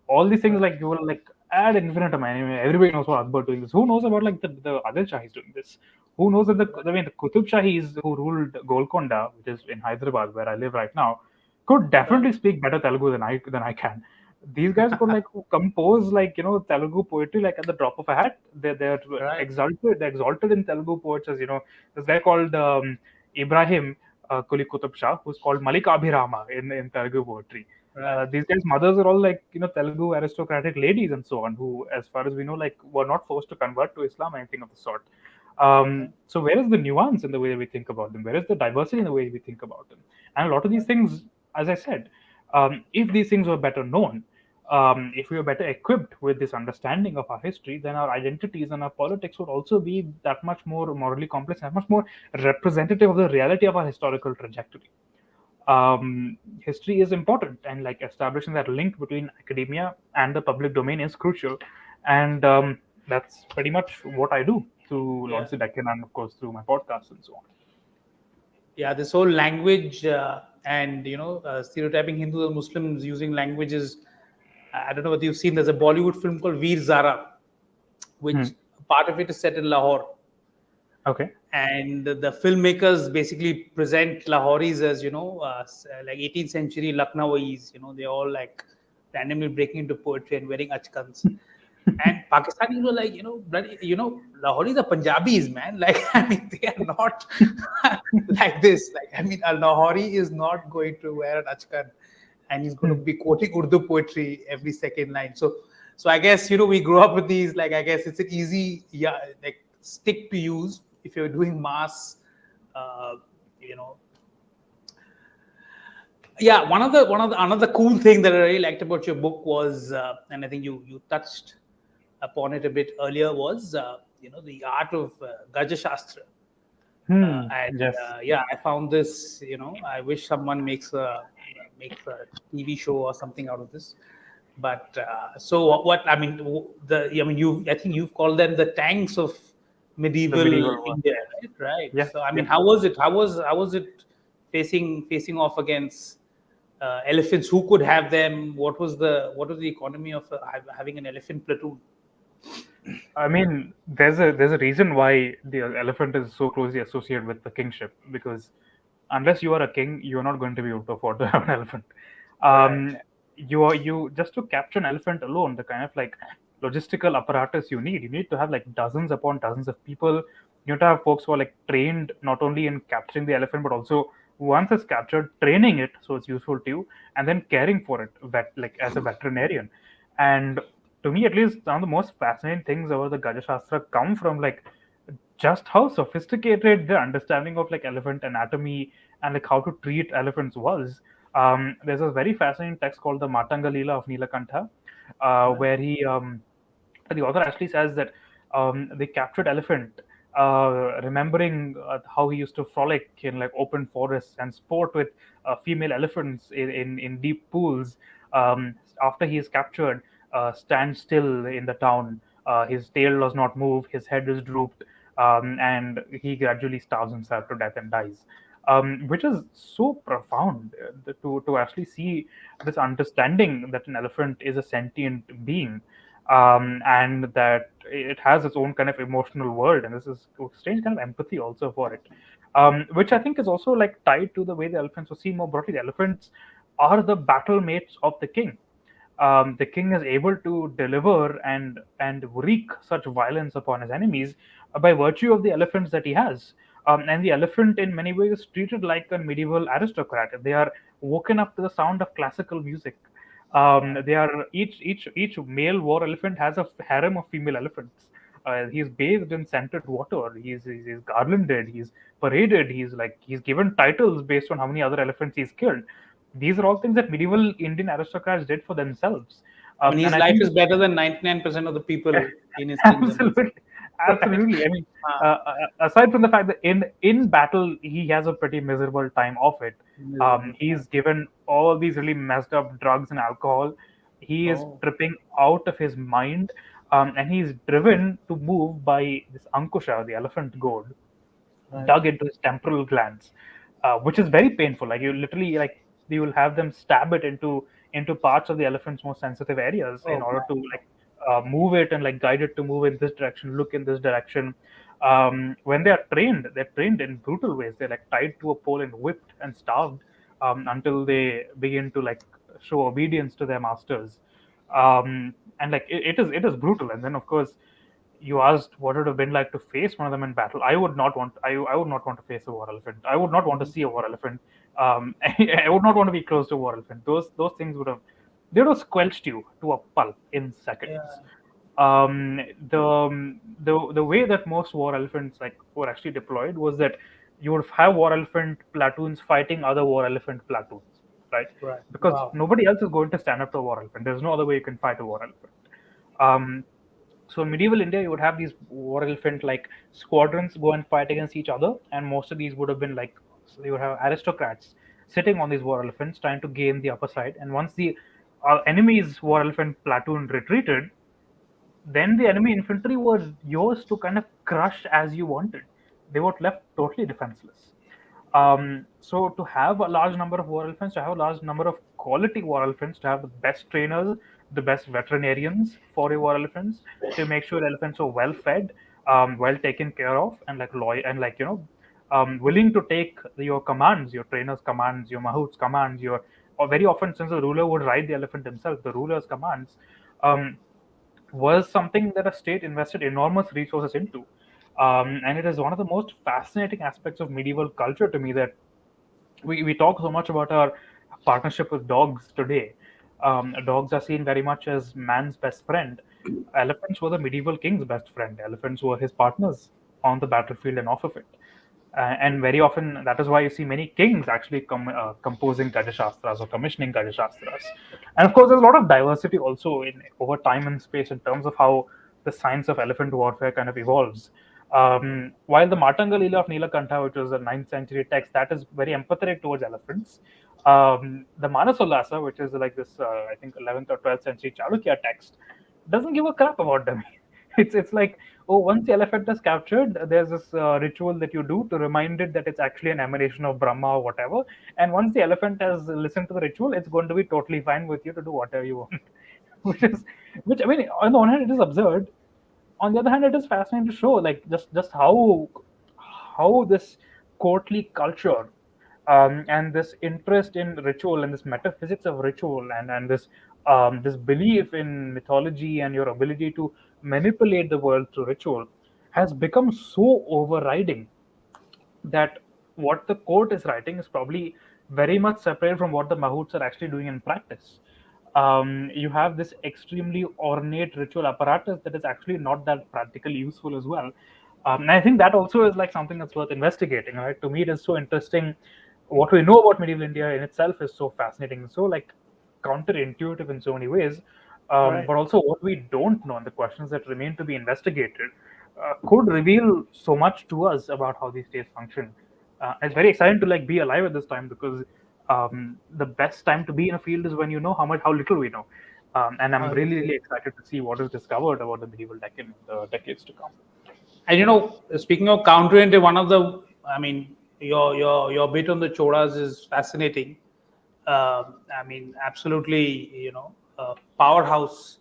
All these things, right, like, you will like add infinite amount. I mean, everybody knows about Akbar doing this. Who knows about like the Adil Shahis doing this? Who knows that I mean, the Qutub Shahis who ruled Golconda, which is in Hyderabad, where I live right now, could right, definitely speak better Telugu than I can. These guys could like compose like Telugu poetry like at the drop of a hat. They're right, exalted. They're exalted in Telugu poets as this guy called Ibrahim Kuli Qutub Shah, who's called Malik Abhirama in Telugu poetry. right, These guys' mothers are all like Telugu aristocratic ladies and so on, who, as far as we know, like were not forced to convert to Islam or anything of the sort. right. So where is the nuance in the way we think about them? Where is the diversity in the way we think about them? And a lot of these things, as I said, if these things were better known, if we were better equipped with this understanding of our history, then our identities and our politics would also be that much more morally complex, that much more representative of the reality of our historical trajectory. History is important, and like establishing that link between academia and the public domain is crucial. And that's pretty much what I do to Yeah, launch the Deccan, and of course through my podcast and so on. yeah. This whole language and stereotyping Hindus and Muslims using languages. I don't know whether you've seen. There's a Bollywood film called Veer Zara, Hmm. which part of it is set in Lahore, Okay. and the filmmakers basically present Lahoris as like 18th century Lucknowis. They're all like randomly breaking into poetry and wearing achkans. And Pakistanis were like, bloody, Lahoris are Punjabis, man. Like, I mean, they are not like this. Like, I mean, a Lahori is not going to wear an achkan, and he's going to Hmm. be quoting Urdu poetry every second line. So I guess we grew up with these. Like, I guess it's an easy, yeah, like stick to use if you're doing mass. Uh, you know, yeah. One of the another cool thing that I really liked about your book was, and I think you touched upon it a bit earlier, was the art of Gaja Shastra. Hmm. And Yes. yeah, I found this. I wish someone makes a TV show or something out of this. But so what I mean, you I think you've called them the tanks of The medieval medieval world. India, right? Right. Yes. So I mean, Yes. how was it? How was it facing off against elephants? Who could have them? What was the economy of having an elephant platoon? I mean, there's a reason why the elephant is so closely associated with the kingship, because unless you are a king, you're not going to be able to afford to have an elephant. Right. Um, you just to capture an elephant alone, the kind of like logistical apparatus you need to have like dozens upon dozens of people. You have to have folks who are like trained not only in capturing the elephant, but also once it's captured, training it so it's useful to you, and then caring for it, like as a veterinarian. And to me, at least, some of the most fascinating things about the Gaja Shastra come from like just how sophisticated the understanding of like elephant anatomy and like how to treat elephants was. There's a very fascinating text called the Matanga Leela of Nilakantha, Right. where the author actually says that the captured elephant, remembering how he used to frolic in like open forests and sport with female elephants in deep pools, after he is captured, stands still in the town. His tail does not move, his head is drooped, and he gradually starves himself to death and dies. Which is so profound, to actually see this understanding that an elephant is a sentient being, and that it has its own kind of emotional world, and this is a strange kind of empathy also for it, which I think is also like tied to the way the elephants were seen more broadly. The elephants are the battle mates of the king. The king is able to deliver and wreak such violence upon his enemies by virtue of the elephants that he has. And the elephant, in many ways, is treated like a medieval aristocrat. They are woken up to the sound of classical music. Right. They are each male war elephant has a harem of female elephants. He's bathed in scented water. He's garlanded. He's paraded. He's given titles based on how many other elephants he's killed. These are all things that medieval Indian aristocrats did for themselves. I mean, his And I life think is better than 99% of the people in his kingdom. absolutely, Right. absolutely. I mean, Uh, aside from the fact that in battle he has a pretty miserable time of it. miserable. He's given all these really messed up drugs and alcohol. He is Oh, tripping out of his mind, and he's driven to move by this Ankusha, the elephant goad, right. dug into his temporal glands, which is very painful. Like you literally you will have them stab it into parts of the elephant's most sensitive areas in Oh, order my to God. move it and like guide it to move in this direction, look in this direction. When they are trained, they're trained in brutal ways. They're like tied to a pole and whipped and starved until they begin to like show obedience to their masters. And like it is brutal. And then of course you asked what it would have been like to face one of them in battle. I would not want to face a war elephant. I would not want to Mhm. see a war elephant. I would not want to be close to a war elephant. Those things would have squelched you to a pulp in seconds. Yeah. Um, the way that most war elephants like were actually deployed was that you would have war elephant platoons fighting other war elephant platoons, right? Right. Because Wow. nobody else is going to stand up to a war elephant. There's no other way you can fight a war elephant. Um, so in medieval India, you would have these war elephant like squadrons go and fight against each other, and most of these would have been like so you would have aristocrats sitting on these war elephants trying to gain the upper side. And once the enemy's war elephant platoon retreated, then the enemy infantry was yours to kind of crush as you wanted. They were left totally defenseless. So to have a large number of war elephants, to have a large number of quality war elephants, to have the best trainers, the best veterinarians for your war elephants, to make sure elephants are well fed, well taken care of, and like loyal and like willing to take your commands, your trainers' commands, your mahouts' commands, your or very often since the ruler would ride the elephant himself, the ruler's commands. Um, was something that a state invested enormous resources into. And it is one of the most fascinating aspects of medieval culture to me that we talk so much about our partnership with dogs today. Dogs are seen very much as man's best friend. Elephants were the medieval king's best friend. Elephants were his partners on the battlefield and off of it. And very often, that is why you see many kings actually composing Gaja Shastras or commissioning Gaja Shastras. And of course, there's a lot of diversity also in over time and space in terms of how the science of elephant warfare kind of evolves. While the Matanga Leela of Nilakantha, which was a 9th century text, that is very empathetic towards elephants. The Manasollasa, which is like this, I think, 11th or 12th century Chalukya text, doesn't give a crap about them. It's like, oh, once the elephant is captured, there's this ritual that you do to remind it that it's actually an emanation of Brahma or whatever. And once the elephant has listened to the ritual, it's going to be totally fine with you to do whatever you want. which is, which I mean, on the one hand, it is absurd. On the other hand, it is fascinating to show like just how this courtly culture and this interest in ritual and this metaphysics of ritual and this belief in mythology and your ability to manipulate the world through ritual has become so overriding that what the court is writing is probably very much separate from what the mahouts are actually doing in practice. You have this extremely ornate ritual apparatus that is actually not that practically useful as well. And I think that also is like something that's worth investigating. Right? To me, it is so interesting. What we know about medieval India in itself is so fascinating, so like counterintuitive in so many ways. Right. But also what we don't know and the questions that remain to be investigated could reveal so much to us about how these states function. It's very exciting to like be alive at this time because the best time to be in a field is when you know how little we know. And I'm really, Agree. really excited to see what is discovered about the medieval Deccan in the decades to come. And speaking of counterintuitive, one of the, I mean, your bit on the Choras is fascinating. I mean, absolutely, powerhouse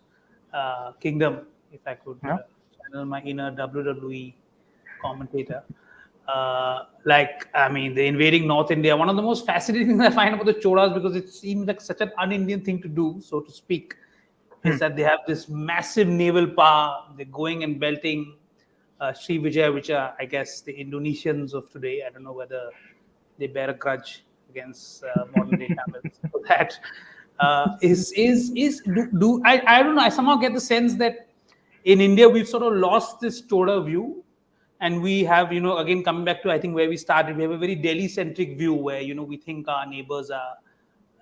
kingdom. If I could Yeah. channel my inner WWE commentator. Like, I mean, the invading North India. One of the most fascinating things I find about the Cholas, because it seems like such an un-Indian thing to do, so to speak, Hmm. is that they have this massive naval power. They're going and belting Sri Vijaya, which are, I guess, the Indonesians of today. I don't know whether they bear a grudge against modern day Tamils for that. I don't know. I somehow get the sense that in India we've sort of lost this Toda view, and we have, again coming back to I think where we started, we have a very Delhi-centric view where we think our neighbors are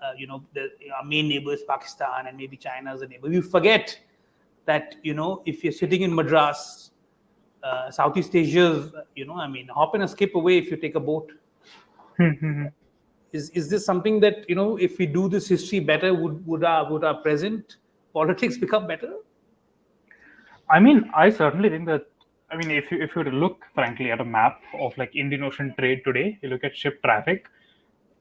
our main neighbor is Pakistan and maybe China is a neighbor. We forget that if you're sitting in Madras, Southeast Asia's, hop and a skip away if you take a boat. Is this something that if we do this history better, would our present politics become better? I mean, I certainly think that. I mean, if you were to look frankly at a map of like Indian Ocean trade today, you look at ship traffic,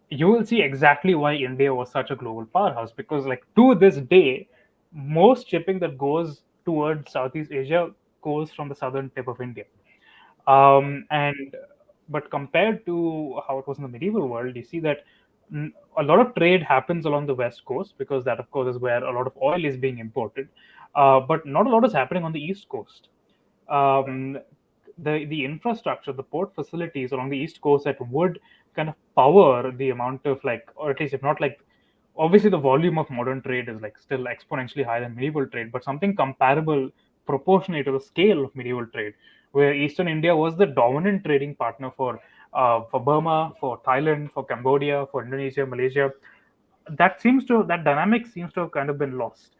you will see exactly why India was such a global powerhouse. Because like to this day, most shipping that goes towards Southeast Asia goes from the southern tip of India. And but compared to how it was in the medieval world, you see that a lot of trade happens along the west coast because that, of course, is where a lot of oil is being imported. But not a lot is happening on the east coast. Right. um, the infrastructure, the port facilities along the east coast that would kind of power the amount of like, or at least if not like, obviously the volume of modern trade is like still exponentially higher than medieval trade, but something comparable proportionate to the scale of medieval trade, where Eastern India was the dominant trading partner for Burma, for Thailand, for Cambodia, for Indonesia, Malaysia. That dynamic seems to have kind of been lost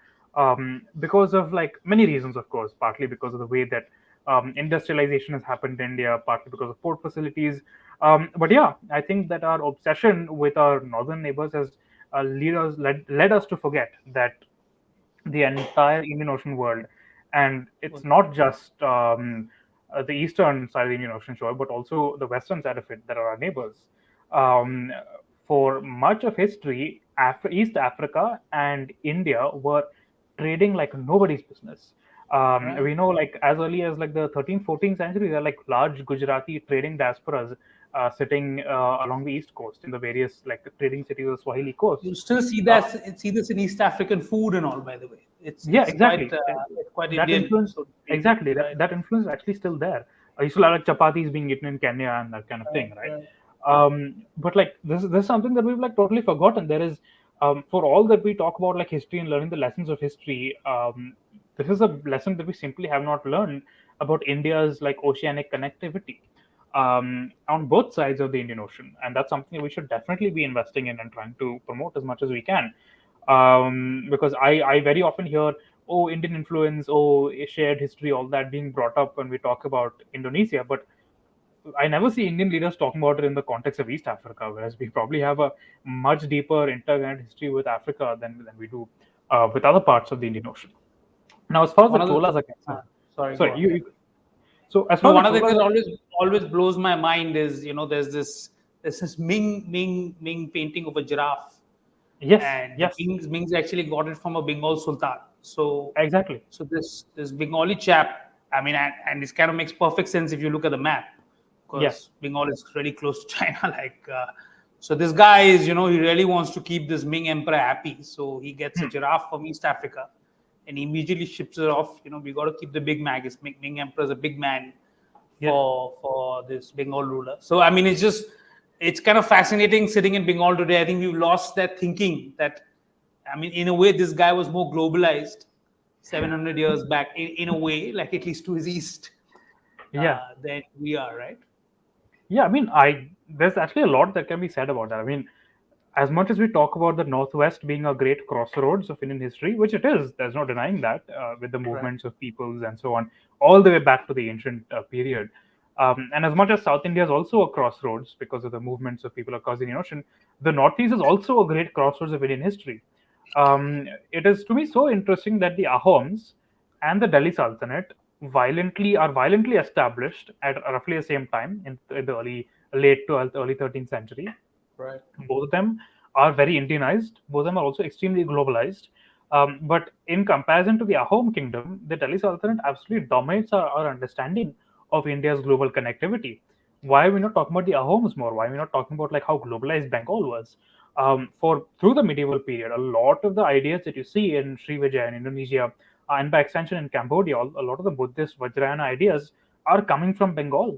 because of like many reasons, of course, partly because of the way that industrialization has happened in India, partly because of port facilities. But yeah, I think that our obsession with our northern neighbors has led us to forget that the entire Indian Ocean world, and it's not just the eastern side of the Indian Ocean shore, but also the western side of it that are our neighbors. Um, for much of history, East Africa and India were trading like nobody's business. Right. We know, like as early as like the 13th, 14th century, there are like large Gujarati trading diasporas sitting along the east coast in the various like trading cities of the Swahili You coast. still see Uh, that see this in East African food and all. By the way, it's yeah, it's quite exactly. uh, it's quite That Indian, influence, so to speak. exactly. That Right. that influence is actually still there. I used to like chapatis being eaten in Kenya and that kind of Right. thing, right? Right. But like this is something that we've like totally forgotten. There is, for all that we talk about like history and learning the lessons of history, this is a lesson that we simply have not learned about India's like oceanic connectivity on both sides of the Indian Ocean, and that's something that we should definitely be investing in and trying to promote as much as we can. Because I very often hear, oh, Indian influence, oh, shared history, all that being brought up when we talk about Indonesia, but I never see Indian leaders talking about it in the context of East Africa, whereas we probably have a much deeper interconnected history with Africa than we do with other parts of the Indian Ocean. Now, as far as the One of the Cholas are concerned, sorry, go sorry, on. so as No, far as one the of the things Cholas, that always blows my mind is there's this Ming painting of a giraffe, yes, and the yes, Mings actually got it from a Bengal Sultan. So exactly, this Bengali chap, I mean, and this kind of makes perfect sense if you look at the map, yeah, because Bengal is really close to China. So this guy is, he really wants to keep this Ming emperor happy. So he gets a hmm, giraffe from East Africa, and he immediately ships it off. We got to keep the big mag. Ming emperor is a big man yeah. for this Bengal ruler. So I mean, it's kind of fascinating sitting in Bengal today. I think we've lost that thinking that, I mean, in a way, this guy was more globalized 700 years back, in a way, like at least to his east, Yeah, than we are, right? yeah. I mean, I there's actually a lot that can be said about that. I mean, as much as we talk about the Northwest being a great crossroads of Indian history, which it is, there's no denying that, with the Right. movements of peoples and so on, all the way back to the ancient period. And as much as South India is also a crossroads because of the movements of people across the Indian Ocean, the Northeast is also a great crossroads of Indian history. It is to me so interesting that the Ahoms and the Delhi Sultanate violently established at roughly the same time in the late 12th, early 13th century. Right. Both of them are very Indianized. Both of them are also extremely globalized. But in comparison to the Ahom kingdom, the Delhi Sultanate absolutely dominates our understanding of India's global connectivity. Why are we not talking about the Ahoms more? Why are we not talking about like how globalized Bengal was? For through the medieval period, a lot of the ideas that you see in Srivijaya in Indonesia, and by extension in Cambodia, a lot of the Buddhist Vajrayana ideas are coming from Bengal.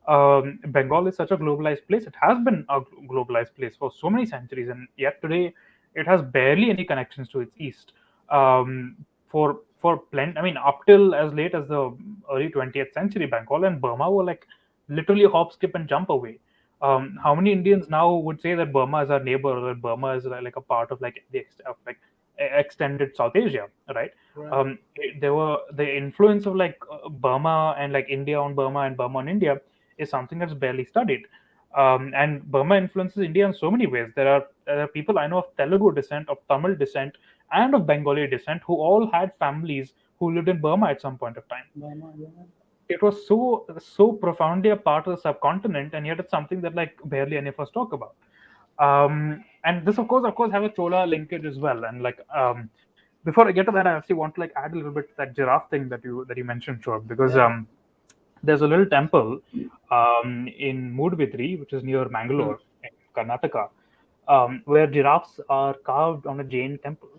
Bengal is such a globalized place. It has been a globalized place for so many centuries, and yet today it has barely any connections to its east. For plenty, I mean, up till as late as the early 20th century, Bengal and Burma were like literally a hop, skip, and jump away. How many Indians now would say that Burma is our neighbor, or that Burma is like a part of like of like extended South Asia, right? Right. There were the influence of like Burma and like India on Burma and Burma on India is something that's barely studied. And Burma influences India in so many ways. There are people I know of Telugu descent, of Tamil descent, and of Bengali descent who all had families who lived in Burma at some point of time. Burma, yeah. It was so profoundly a part of the subcontinent, and yet it's something that like barely any of us talk about. And this of course have a Chola linkage as well. And like before I get to that, I actually want to like add a little bit to that giraffe thing that you mentioned, Short, because Yeah. there's a little temple in Mudbidri, which is near Hmm. Mangalore in Karnataka, where giraffes are carved on a Jain temple.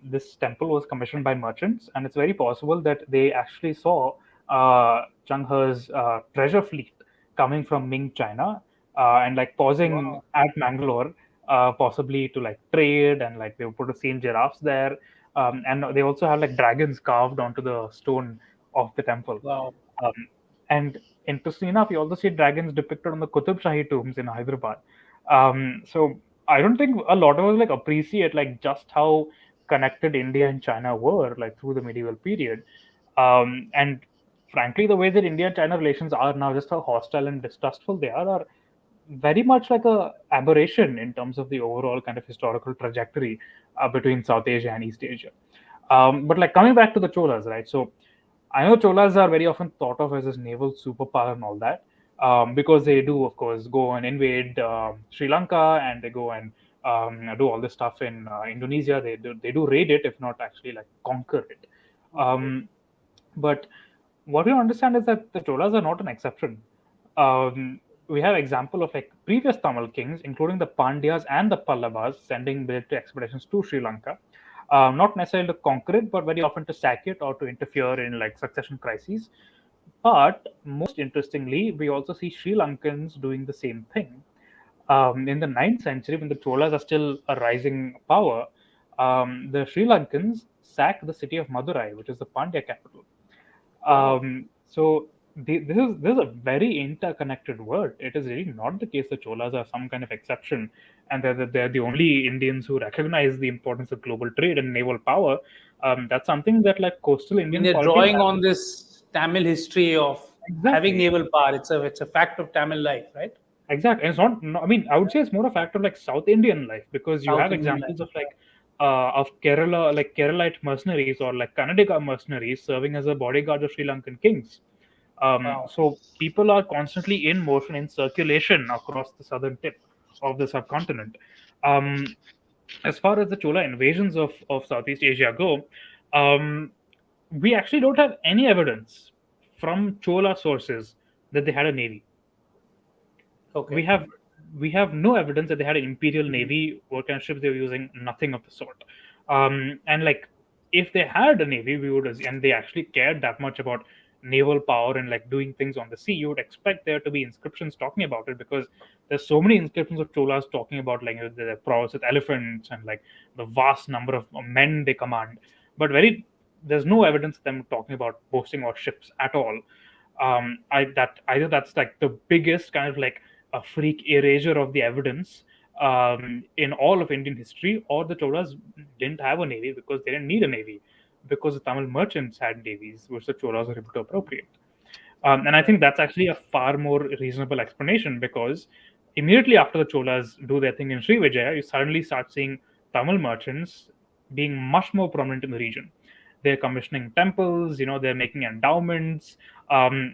This temple was commissioned by merchants, and it's very possible that they actually saw Zheng He's treasure fleet coming from Ming China, and like pausing Wow. at Mangalore, possibly to like trade, and like they would put a seen giraffes there, and they also have like dragons carved onto the stone of the temple. Wow. Um, and interesting enough, you also see dragons depicted on the Qutub Shahi tombs in Hyderabad. So I don't think a lot of us like appreciate like just how connected India and China were like through the medieval period. And frankly, the way that India and China relations are now, just how hostile and distrustful they are very much like a aberration in terms of the overall kind of historical trajectory between South Asia and East Asia. But like coming back to the Cholas, right? So I know Cholas are very often thought of as this naval superpower and all that, because they do, of course, go and invade Sri Lanka, and they go and do all this stuff in Indonesia. They do raid it, if not actually like conquer it. Okay. Um, but what we understand is that the Cholas are not an exception. We have example of like previous Tamil kings, including the Pandyas and the Pallavas, sending military expeditions to Sri Lanka, not necessarily to conquer it, but very often to sack it or to interfere in like succession crises. But most interestingly, we also see Sri Lankans doing the same thing. In the ninth century, when the Cholas are still a rising power, the Sri Lankans sack the city of Madurai, which is the Pandya capital. Wow. This is a very interconnected world. It is really not the case that Cholas are some kind of exception, and they're the only Indians who recognize the importance of global trade and naval power. That's something that like coastal I mean, Indian they're polity drawing has. on this Tamil history of having Exactly. naval power. It's a fact of Tamil life, right? Exactly. And it's not, no, I mean, I would say it's more a factor of like South Indian life, because you South have Indian life. examples of like of Kerala, like Keralite mercenaries or like Kannadiga mercenaries serving as a bodyguard of Sri Lankan kings. Wow. So people are constantly in motion, in circulation across the southern tip of the subcontinent. Um, as far as the Chola invasions of Southeast Asia go, um, we actually don't have any evidence from Chola sources that they had a navy. we Okay. have we have no evidence that they had an imperial Mhm. navy. What kind of ships they were using? Nothing of the sort. And like, if they had a navy, we would, and they actually cared that much about naval power and like doing things on the sea, you would expect there to be inscriptions talking about it, because there's so many inscriptions of Cholas talking about like, their prowess with elephants and like the vast number of men they command. But there's no evidence of them talking about boasting about ships at all. I that either that's like the biggest kind of like a freak erasure of the evidence in all of Indian history, or the Cholas didn't have a navy because they didn't need a navy, because the Tamil merchants had navies, which the Cholas were able to appropriate. And I Right. think that's actually a far more reasonable explanation, because immediately after the Cholas do their thing in Srivijaya, you suddenly start seeing Tamil merchants being much more prominent in the region. They're commissioning temples, they're making endowments.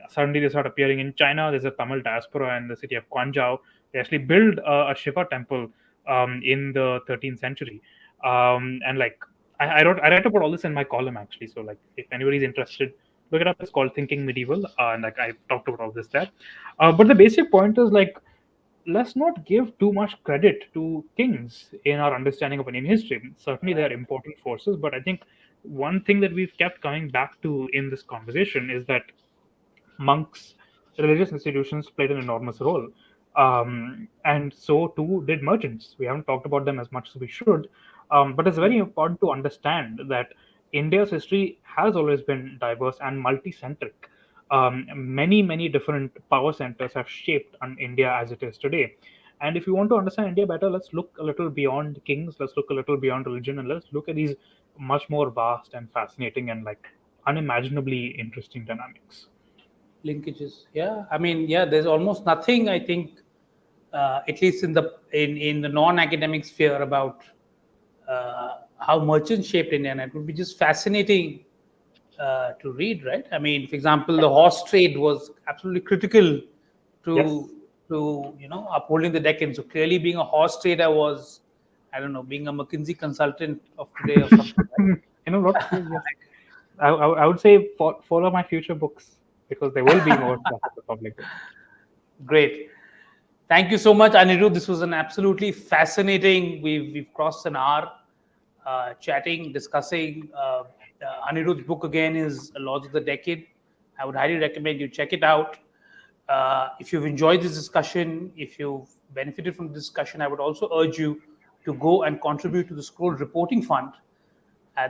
Suddenly they start appearing in China. There's a Tamil diaspora in the city of Quanzhou. They actually build a Shiva temple in the 13th century. And like, I write about all this in my column actually. So like, if anybody's interested, look it up. It's called Thinking Medieval, and like I talked about all this there. But the basic point is like, let's not give too much credit to kings in our understanding of Indian history. Certainly, they are Right. important forces, but I think one thing that we've kept coming back to in this conversation is that monks, religious institutions played an enormous role. And so too did merchants. We haven't talked about them as much as we should, but it's very Mhm. important to understand that India's history has always been diverse and multi-centric. many different power centers have shaped on India as it is today. And if you want to understand India better, let's look a little beyond kings, let's look a little beyond religion, and let's look at these much more vast and fascinating and like unimaginably interesting dynamics. Linkages. Yeah, I mean, yeah, there's almost nothing, I think, at least in the non-academic sphere, about how merchants shaped India. And it would be just fascinating to read, right? I mean, for example, the horse trade was absolutely critical Yes. to upholding the Deccan. So clearly, being a horse trader was, I don't know, being a McKinsey consultant of today or something, right? You know what? Yes. I would say follow my future books because there will be more stuff at the public domain. Great. Thank you so much, Anirudh. This was an absolutely fascinating. We've crossed an hour chatting, discussing. Anirudh's book again is Lords of the Decade. I would highly recommend you check it out. If you've enjoyed this discussion, if you've benefited from the discussion, I would also urge you to go and contribute to the Scroll Reporting Fund.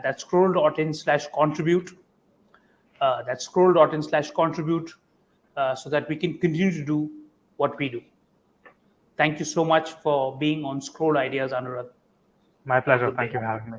That's scroll.in/contribute. That's scroll.in/contribute, so that we can continue to do what we do. Thank you so much for being on Scroll Ideas, Anurag. My Have a pleasure. good Thank day. you for having me.